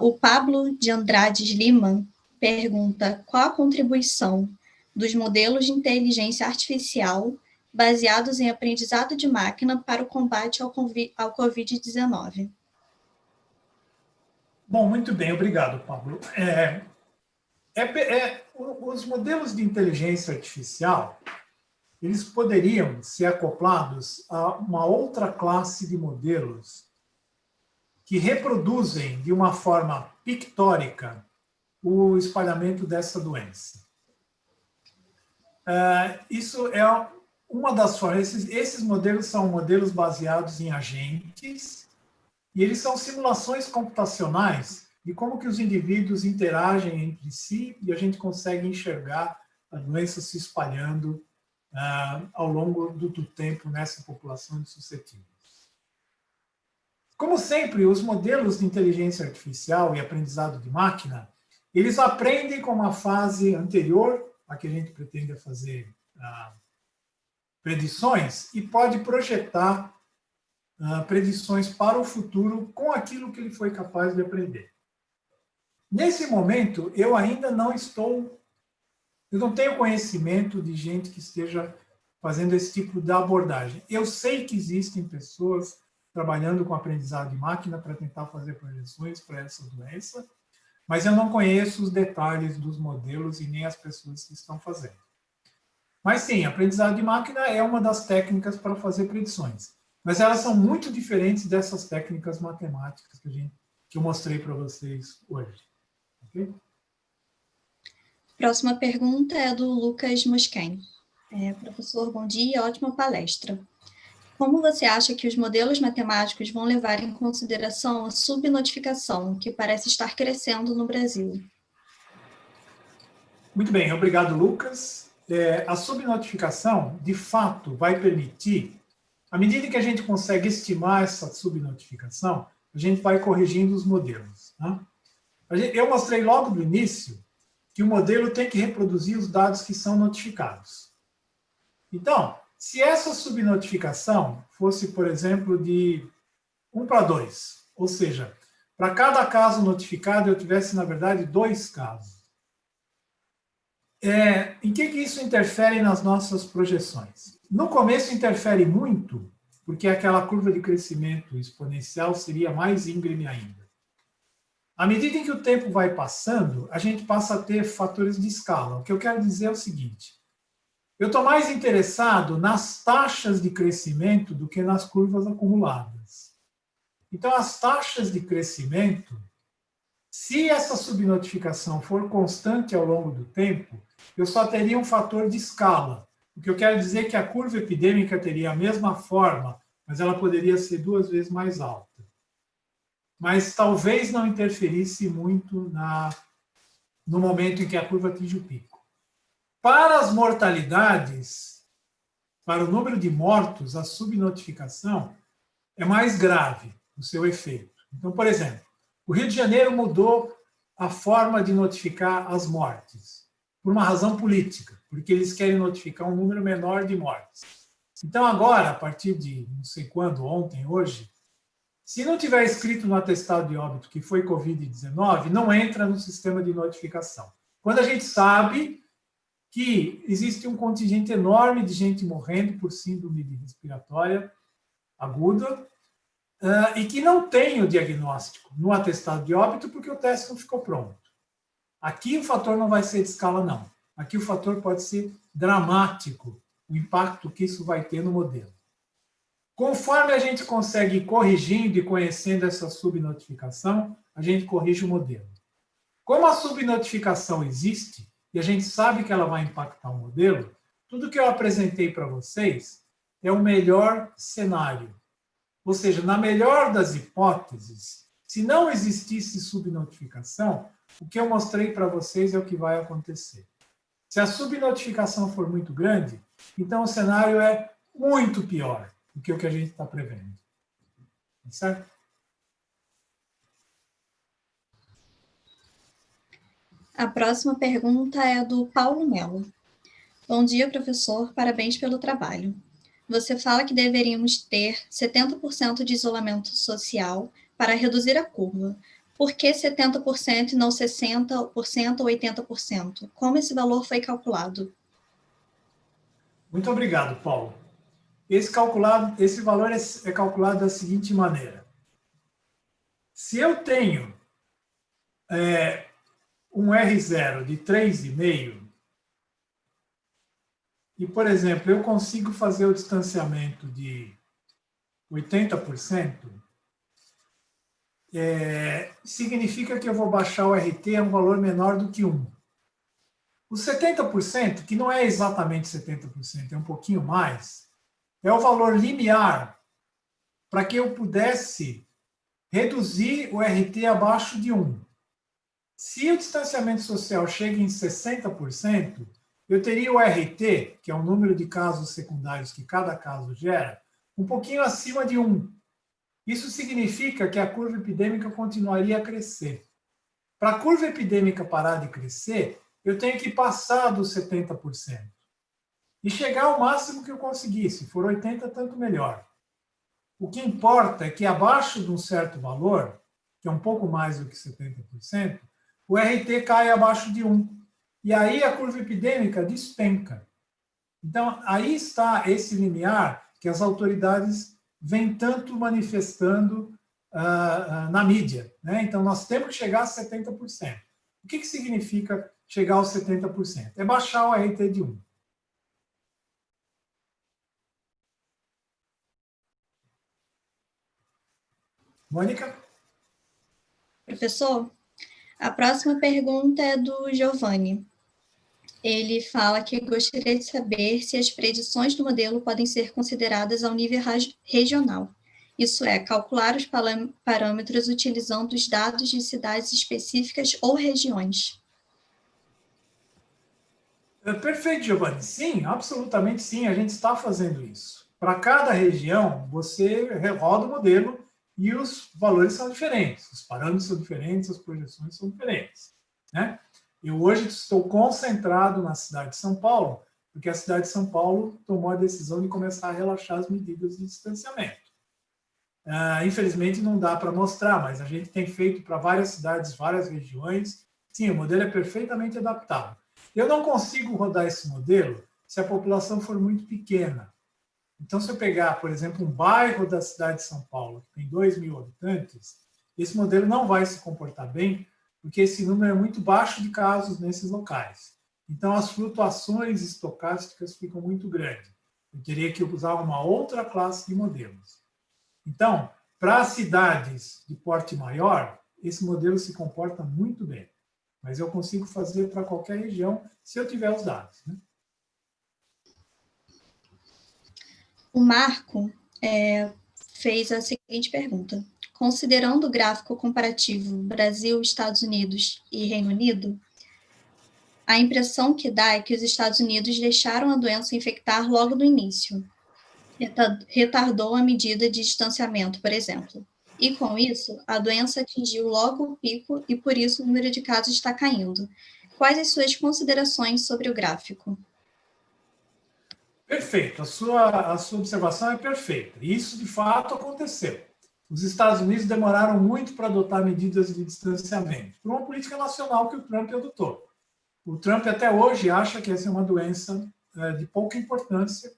O Pablo de Andrades Lima pergunta: qual a contribuição dos modelos de inteligência artificial baseados em aprendizado de máquina para o combate ao Covid-19? Bom, muito bem, obrigado, Pablo. Os modelos de inteligência artificial, eles poderiam ser acoplados a uma outra classe de modelos que reproduzem de uma forma pictórica o espalhamento dessa doença. Isso é uma das formas. Esses modelos são modelos baseados em agentes, e eles são simulações computacionais de como que os indivíduos interagem entre si, e a gente consegue enxergar a doença se espalhando ao longo do tempo nessa população de suscetíveis. Como sempre, os modelos de inteligência artificial e aprendizado de máquina, eles aprendem com uma fase anterior a que a gente pretende fazer predições, e pode projetar predições para o futuro com aquilo que ele foi capaz de aprender. Nesse momento, eu ainda não tenho conhecimento de gente que esteja fazendo esse tipo de abordagem. Eu sei que existem pessoas trabalhando com aprendizado de máquina para tentar fazer projeções para essa doença, mas eu não conheço os detalhes dos modelos e nem as pessoas que estão fazendo. Mas sim, aprendizado de máquina é uma das técnicas para fazer predições, mas elas são muito diferentes dessas técnicas matemáticas que eu mostrei para vocês hoje. Okay? Próxima pergunta é do Lucas Mosquen. Professor, bom dia, ótima palestra. Como você acha que os modelos matemáticos vão levar em consideração a subnotificação, que parece estar crescendo no Brasil? Muito bem, obrigado, Lucas. A subnotificação, de fato, vai permitir, à medida que a gente consegue estimar essa subnotificação, a gente vai corrigindo os modelos. Né? Eu mostrei logo no início que o modelo tem que reproduzir os dados que são notificados. Então, se essa subnotificação fosse, por exemplo, de 1 para 2, ou seja, para cada caso notificado eu tivesse, na verdade, 2 casos. Em que isso interfere nas nossas projeções? No começo interfere muito, porque aquela curva de crescimento exponencial seria mais íngreme ainda. À medida em que o tempo vai passando, a gente passa a ter fatores de escala. O que eu quero dizer é o seguinte: eu estou mais interessado nas taxas de crescimento do que nas curvas acumuladas. Então, as taxas de crescimento, se essa subnotificação for constante ao longo do tempo, eu só teria um fator de escala. O que eu quero dizer é que a curva epidêmica teria a mesma forma, mas ela poderia ser 2 vezes mais alta. Mas talvez não interferisse muito no momento em que a curva atinge o pico. Para as mortalidades, para o número de mortos, a subnotificação é mais grave o seu efeito. Então, por exemplo, o Rio de Janeiro mudou a forma de notificar as mortes, por uma razão política, porque eles querem notificar um número menor de mortes. Então, agora, a partir de não sei quando, ontem, hoje, se não tiver escrito no atestado de óbito que foi Covid-19, não entra no sistema de notificação. Quando a gente sabe que existe um contingente enorme de gente morrendo por síndrome respiratória aguda e que não tem o diagnóstico no atestado de óbito porque o teste não ficou pronto. Aqui o fator não vai ser de escala, não. Aqui o fator pode ser dramático, o impacto que isso vai ter no modelo. Conforme a gente consegue ir corrigindo e conhecendo essa subnotificação, a gente corrige o modelo. Como a subnotificação existe, e a gente sabe que ela vai impactar o modelo, tudo que eu apresentei para vocês é o melhor cenário. Ou seja, na melhor das hipóteses, se não existisse subnotificação, o que eu mostrei para vocês é o que vai acontecer. Se a subnotificação for muito grande, então o cenário é muito pior do que o que a gente está prevendo. Certo? A próxima pergunta é do Paulo Melo. Bom dia, professor. Parabéns pelo trabalho. Você fala que deveríamos ter 70% de isolamento social para reduzir a curva. Por que 70% e não 60% ou 80%? Como esse valor foi calculado? Muito obrigado, Paulo. Esse valor é calculado da seguinte maneira. Se eu tenho um R0 de 3,5, e, por exemplo, eu consigo fazer o distanciamento de 80%, significa que eu vou baixar o RT a um valor menor do que 1. Os 70%, que não é exatamente 70%, é um pouquinho mais, é o valor limiar para que eu pudesse reduzir o RT abaixo de 1. Se o distanciamento social chega em 60%, eu teria o RT, que é o número de casos secundários que cada caso gera, um pouquinho acima de 1. Isso significa que a curva epidêmica continuaria a crescer. Para a curva epidêmica parar de crescer, eu tenho que passar dos 70% e chegar ao máximo que eu conseguir. Se for 80%, tanto melhor. O que importa é que abaixo de um certo valor, que é um pouco mais do que 70%, o RT cai abaixo de 1. E aí a curva epidêmica despenca. Então, aí está esse limiar que as autoridades vêm tanto manifestando na mídia. Né? Então, nós temos que chegar a 70%. O que significa chegar aos 70%? É baixar o RT de 1. Mônica? Professor, a próxima pergunta é do Giovanni. Ele fala que gostaria de saber se as predições do modelo podem ser consideradas ao nível regional. Isso é, calcular os parâmetros utilizando os dados de cidades específicas ou regiões. Perfeito, Giovanni. Sim, absolutamente sim, a gente está fazendo isso. Para cada região, você roda o modelo e os valores são diferentes, os parâmetros são diferentes, as projeções são diferentes. Né? Eu hoje estou concentrado na cidade de São Paulo, porque a cidade de São Paulo tomou a decisão de começar a relaxar as medidas de distanciamento. Infelizmente não dá para mostrar, mas a gente tem feito para várias cidades, várias regiões. Sim, o modelo é perfeitamente adaptável. Eu não consigo rodar esse modelo se a população for muito pequena. Então, se eu pegar, por exemplo, um bairro da cidade de São Paulo, que tem 2.000 habitantes, esse modelo não vai se comportar bem, porque esse número é muito baixo de casos nesses locais. Então, as flutuações estocásticas ficam muito grandes. Eu teria que usar uma outra classe de modelos. Então, para cidades de porte maior, esse modelo se comporta muito bem. Mas eu consigo fazer para qualquer região se eu tiver os dados. Né? O Marco fez a seguinte pergunta. Considerando o gráfico comparativo Brasil, Estados Unidos e Reino Unido, a impressão que dá é que os Estados Unidos deixaram a doença infectar logo no início. Retardou a medida de distanciamento, por exemplo. E, com isso, a doença atingiu logo o pico e, por isso, o número de casos está caindo. Quais as suas considerações sobre o gráfico? Perfeito, a sua observação é perfeita. Isso, de fato, aconteceu. Os Estados Unidos demoraram muito para adotar medidas de distanciamento, por uma política nacional que o Trump adotou. O Trump, até hoje, acha que essa é uma doença de pouca importância,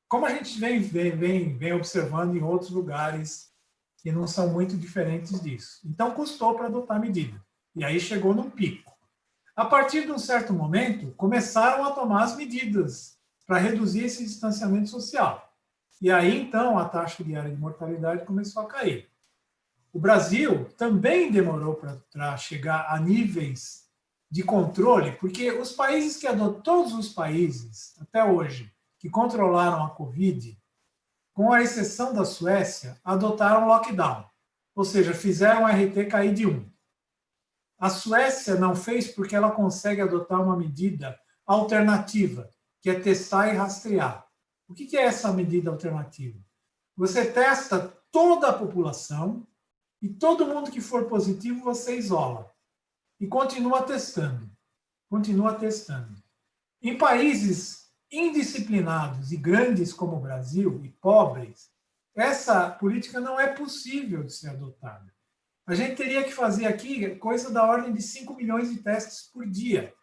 como a gente vem observando em outros lugares que não são muito diferentes disso. Então, custou para adotar a medida. E aí chegou num pico. A partir de um certo momento, começaram a tomar as medidas para reduzir esse distanciamento social. E aí, então, a taxa diária de mortalidade começou a cair. O Brasil também demorou para chegar a níveis de controle, porque os países que adotaram, todos os países, até hoje, que controlaram a Covid, com a exceção da Suécia, adotaram lockdown. Ou seja, fizeram o RT cair de 1. A Suécia não fez porque ela consegue adotar uma medida alternativa, que é testar e rastrear. O que é essa medida alternativa? Você testa toda a população e todo mundo que for positivo você isola. E continua testando. Continua testando. Em países indisciplinados e grandes como o Brasil, e pobres, essa política não é possível de ser adotada. A gente teria que fazer aqui coisa da ordem de 5 milhões de testes por dia,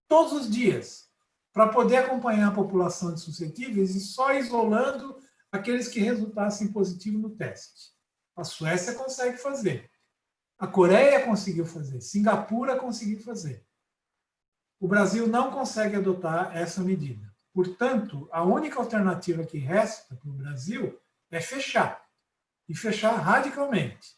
todos os dias, para poder acompanhar a população de suscetíveis e só isolando aqueles que resultassem positivo no teste. A Suécia consegue fazer. A Coreia conseguiu fazer. Singapura conseguiu fazer. O Brasil não consegue adotar essa medida. Portanto, a única alternativa que resta para o Brasil é fechar. E fechar radicalmente.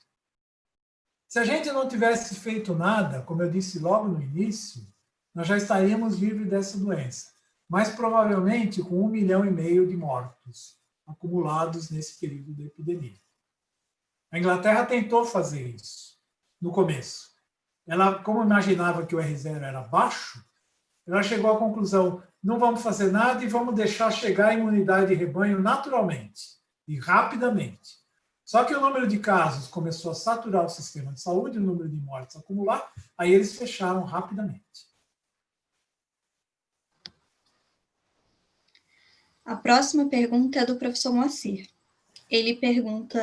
Se a gente não tivesse feito nada, como eu disse logo no início, nós já estaríamos livres dessa doença, mas provavelmente com 1,5 milhão de mortos acumulados nesse período da epidemia. A Inglaterra tentou fazer isso no começo. Ela, como imaginava que o R0 era baixo, ela chegou à conclusão: não vamos fazer nada e vamos deixar chegar a imunidade de rebanho naturalmente e rapidamente. Só que o número de casos começou a saturar o sistema de saúde, o número de mortes a acumular, aí eles fecharam rapidamente. A próxima pergunta é do professor Moacir. Ele pergunta: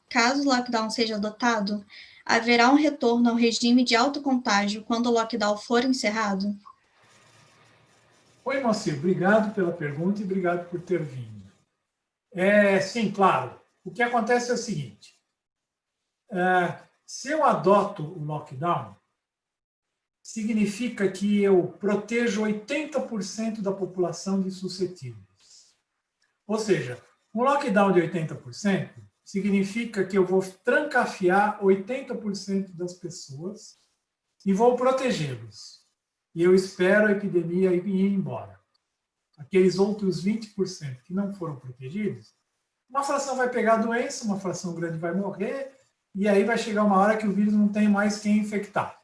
caso o lockdown seja adotado, haverá um retorno ao regime de alto contágio quando o lockdown for encerrado? Oi, Moacir, obrigado pela pergunta e obrigado por ter vindo. Sim, claro. O que acontece é o seguinte: se eu adoto o lockdown, significa que eu protejo 80% da população de suscetíveis. Ou seja, um lockdown de 80% significa que eu vou trancafiar 80% das pessoas e vou protegê-los. E eu espero a epidemia ir embora. Aqueles outros 20% que não foram protegidos, uma fração vai pegar a doença, uma fração grande vai morrer, e aí vai chegar uma hora que o vírus não tem mais quem infectar.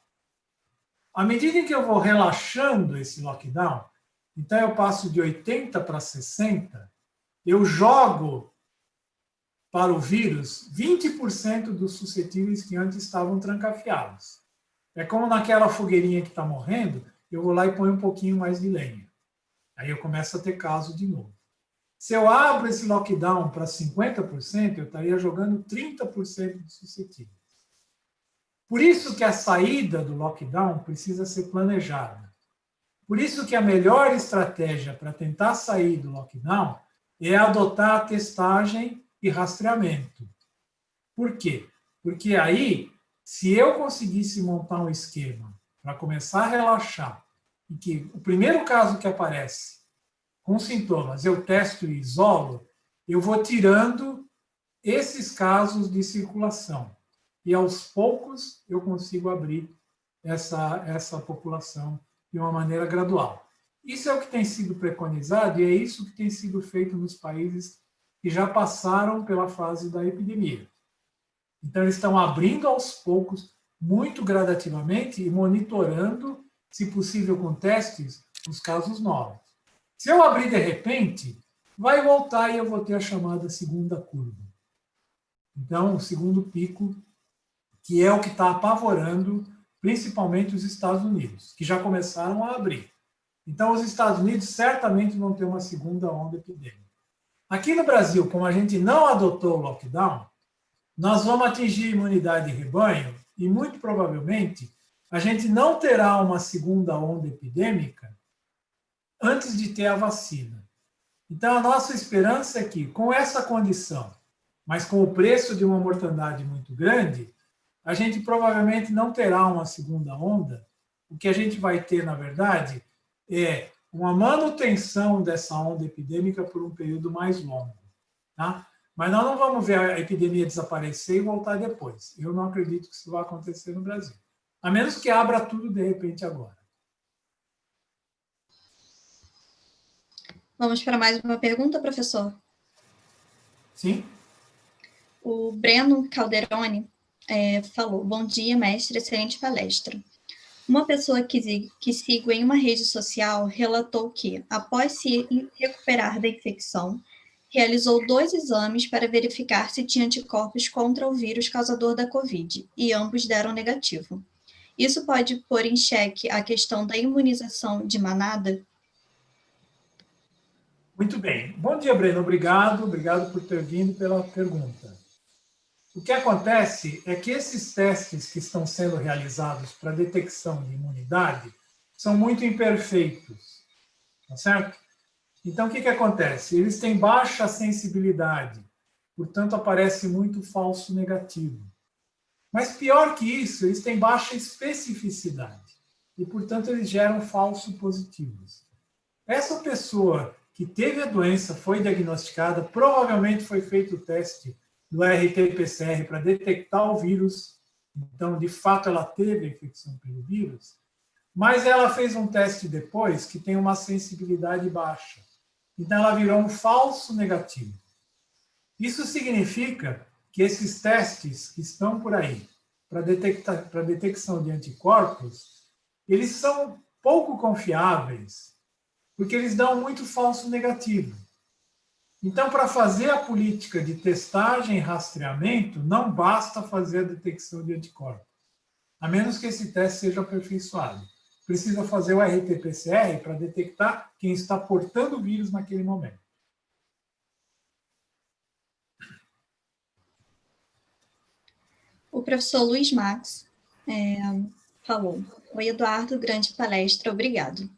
À medida em que eu vou relaxando esse lockdown, então eu passo de 80 para 60, eu jogo para o vírus 20% dos suscetíveis que antes estavam trancafiados. É como naquela fogueirinha que está morrendo, eu vou lá e ponho um pouquinho mais de lenha. Aí eu começo a ter caso de novo. Se eu abro esse lockdown para 50%, eu estaria jogando 30% de suscetíveis. Por isso que a saída do lockdown precisa ser planejada. Por isso que a melhor estratégia para tentar sair do lockdown é adotar a testagem e rastreamento. Por quê? Porque aí, se eu conseguisse montar um esquema para começar a relaxar, e que o primeiro caso que aparece com sintomas eu testo e isolo, eu vou tirando esses casos de circulação. E aos poucos eu consigo abrir essa população de uma maneira gradual. Isso é o que tem sido preconizado e é isso que tem sido feito nos países que já passaram pela fase da epidemia. Então, eles estão abrindo aos poucos, muito gradativamente, e monitorando, se possível com testes, os casos novos. Se eu abrir de repente, vai voltar e eu vou ter a chamada segunda curva. Então, o segundo pico, que é o que está apavorando principalmente os Estados Unidos, que já começaram a abrir. Então, os Estados Unidos certamente vão ter uma segunda onda epidêmica. Aqui no Brasil, como a gente não adotou o lockdown, nós vamos atingir imunidade de rebanho e, muito provavelmente, a gente não terá uma segunda onda epidêmica antes de ter a vacina. Então, a nossa esperança é que, com essa condição, mas com o preço de uma mortandade muito grande, a gente provavelmente não terá uma segunda onda. O que a gente vai ter, na verdade, é uma manutenção dessa onda epidêmica por um período mais longo. Tá? Mas nós não vamos ver a epidemia desaparecer e voltar depois. Eu não acredito que isso vai acontecer no Brasil. A menos que abra tudo de repente agora. Vamos para mais uma pergunta, professor? Sim. O Breno Calderoni falou: bom dia, mestre, excelente palestra. Uma pessoa que sigo em uma rede social relatou que, após se recuperar da infecção, realizou 2 exames para verificar se tinha anticorpos contra o vírus causador da Covid, e ambos deram negativo. Isso pode pôr em xeque a questão da imunização de manada? Muito bem. Bom dia, Breno. Obrigado por ter vindo pela pergunta. O que acontece é que esses testes que estão sendo realizados para detecção de imunidade são muito imperfeitos, tá certo? Então, o que acontece? Eles têm baixa sensibilidade, portanto, aparece muito falso negativo. Mas pior que isso, eles têm baixa especificidade e, portanto, eles geram falso positivos. Essa pessoa que teve a doença, foi diagnosticada, provavelmente foi feito o teste do RT-PCR para detectar o vírus Então, de fato, ela teve a infecção pelo vírus, mas ela fez um teste depois que tem uma sensibilidade baixa. Então, ela virou um falso negativo. Isso significa que esses testes que estão por aí para detecção de anticorpos, eles são pouco confiáveis, porque eles dão muito falso negativo. Então, para fazer a política de testagem e rastreamento, não basta fazer a detecção de anticorpos, a menos que esse teste seja aperfeiçoado. Precisa fazer o RT-PCR para detectar quem está portando o vírus naquele momento. O professor Luiz Max falou: Oi, Eduardo, grande palestra, obrigado.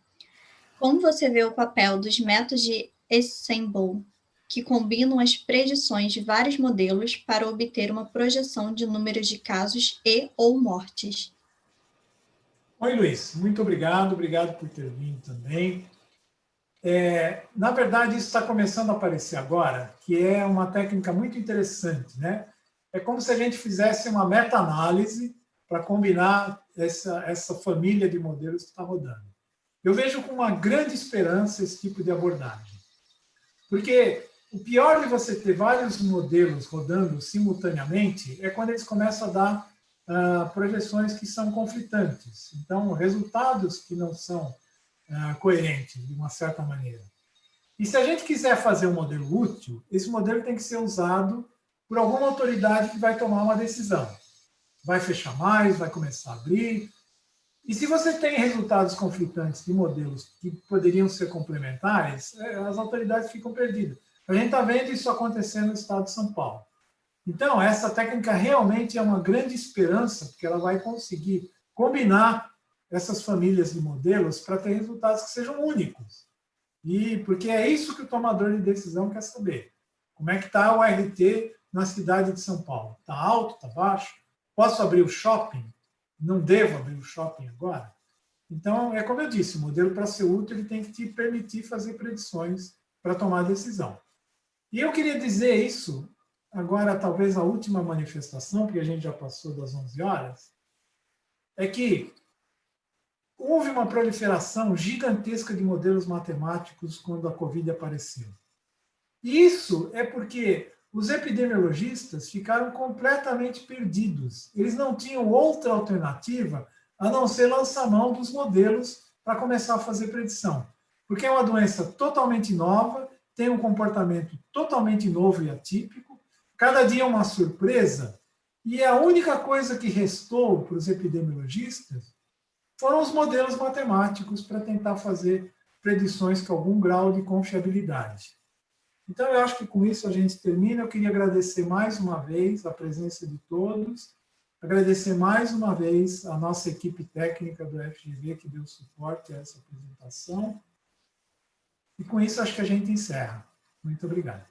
Como você vê o papel dos métodos de Ensemble, que combinam as predições de vários modelos para obter uma projeção de números de casos e ou mortes? Oi, Luiz, muito obrigado por ter vindo também. Na verdade, isso está começando a aparecer agora, que é uma técnica muito interessante, né? É como se a gente fizesse uma meta-análise para combinar essa família de modelos que está rodando. Eu vejo com uma grande esperança esse tipo de abordagem. Porque o pior de você ter vários modelos rodando simultaneamente é quando eles começam a dar projeções que são conflitantes. Então, resultados que não são coerentes, de uma certa maneira. E se a gente quiser fazer um modelo útil, esse modelo tem que ser usado por alguma autoridade que vai tomar uma decisão. Vai fechar mais, vai começar a abrir. E se você tem resultados conflitantes de modelos que poderiam ser complementares, as autoridades ficam perdidas. A gente está vendo isso acontecer no estado de São Paulo. Então, essa técnica realmente é uma grande esperança, porque ela vai conseguir combinar essas famílias de modelos para ter resultados que sejam únicos. E porque é isso que o tomador de decisão quer saber. Como é que está o RT na cidade de São Paulo? Está alto? Está baixo? Posso abrir o shopping? Não devo abrir o shopping agora? Então, é como eu disse, o modelo para ser útil ele tem que te permitir fazer predições para tomar decisão. E eu queria dizer isso, agora talvez a última manifestação, porque a gente já passou das 11 horas, é que houve uma proliferação gigantesca de modelos matemáticos quando a Covid apareceu. E isso é porque os epidemiologistas ficaram completamente perdidos. Eles não tinham outra alternativa a não ser lançar mão dos modelos para começar a fazer predição. Porque é uma doença totalmente nova, tem um comportamento totalmente novo e atípico, cada dia é uma surpresa, e a única coisa que restou para os epidemiologistas foram os modelos matemáticos para tentar fazer predições com algum grau de confiabilidade. Então, eu acho que com isso a gente termina. Eu queria agradecer mais uma vez a presença de todos, agradecer mais uma vez a nossa equipe técnica do FGV que deu suporte a essa apresentação. E com isso, acho que a gente encerra. Muito obrigado.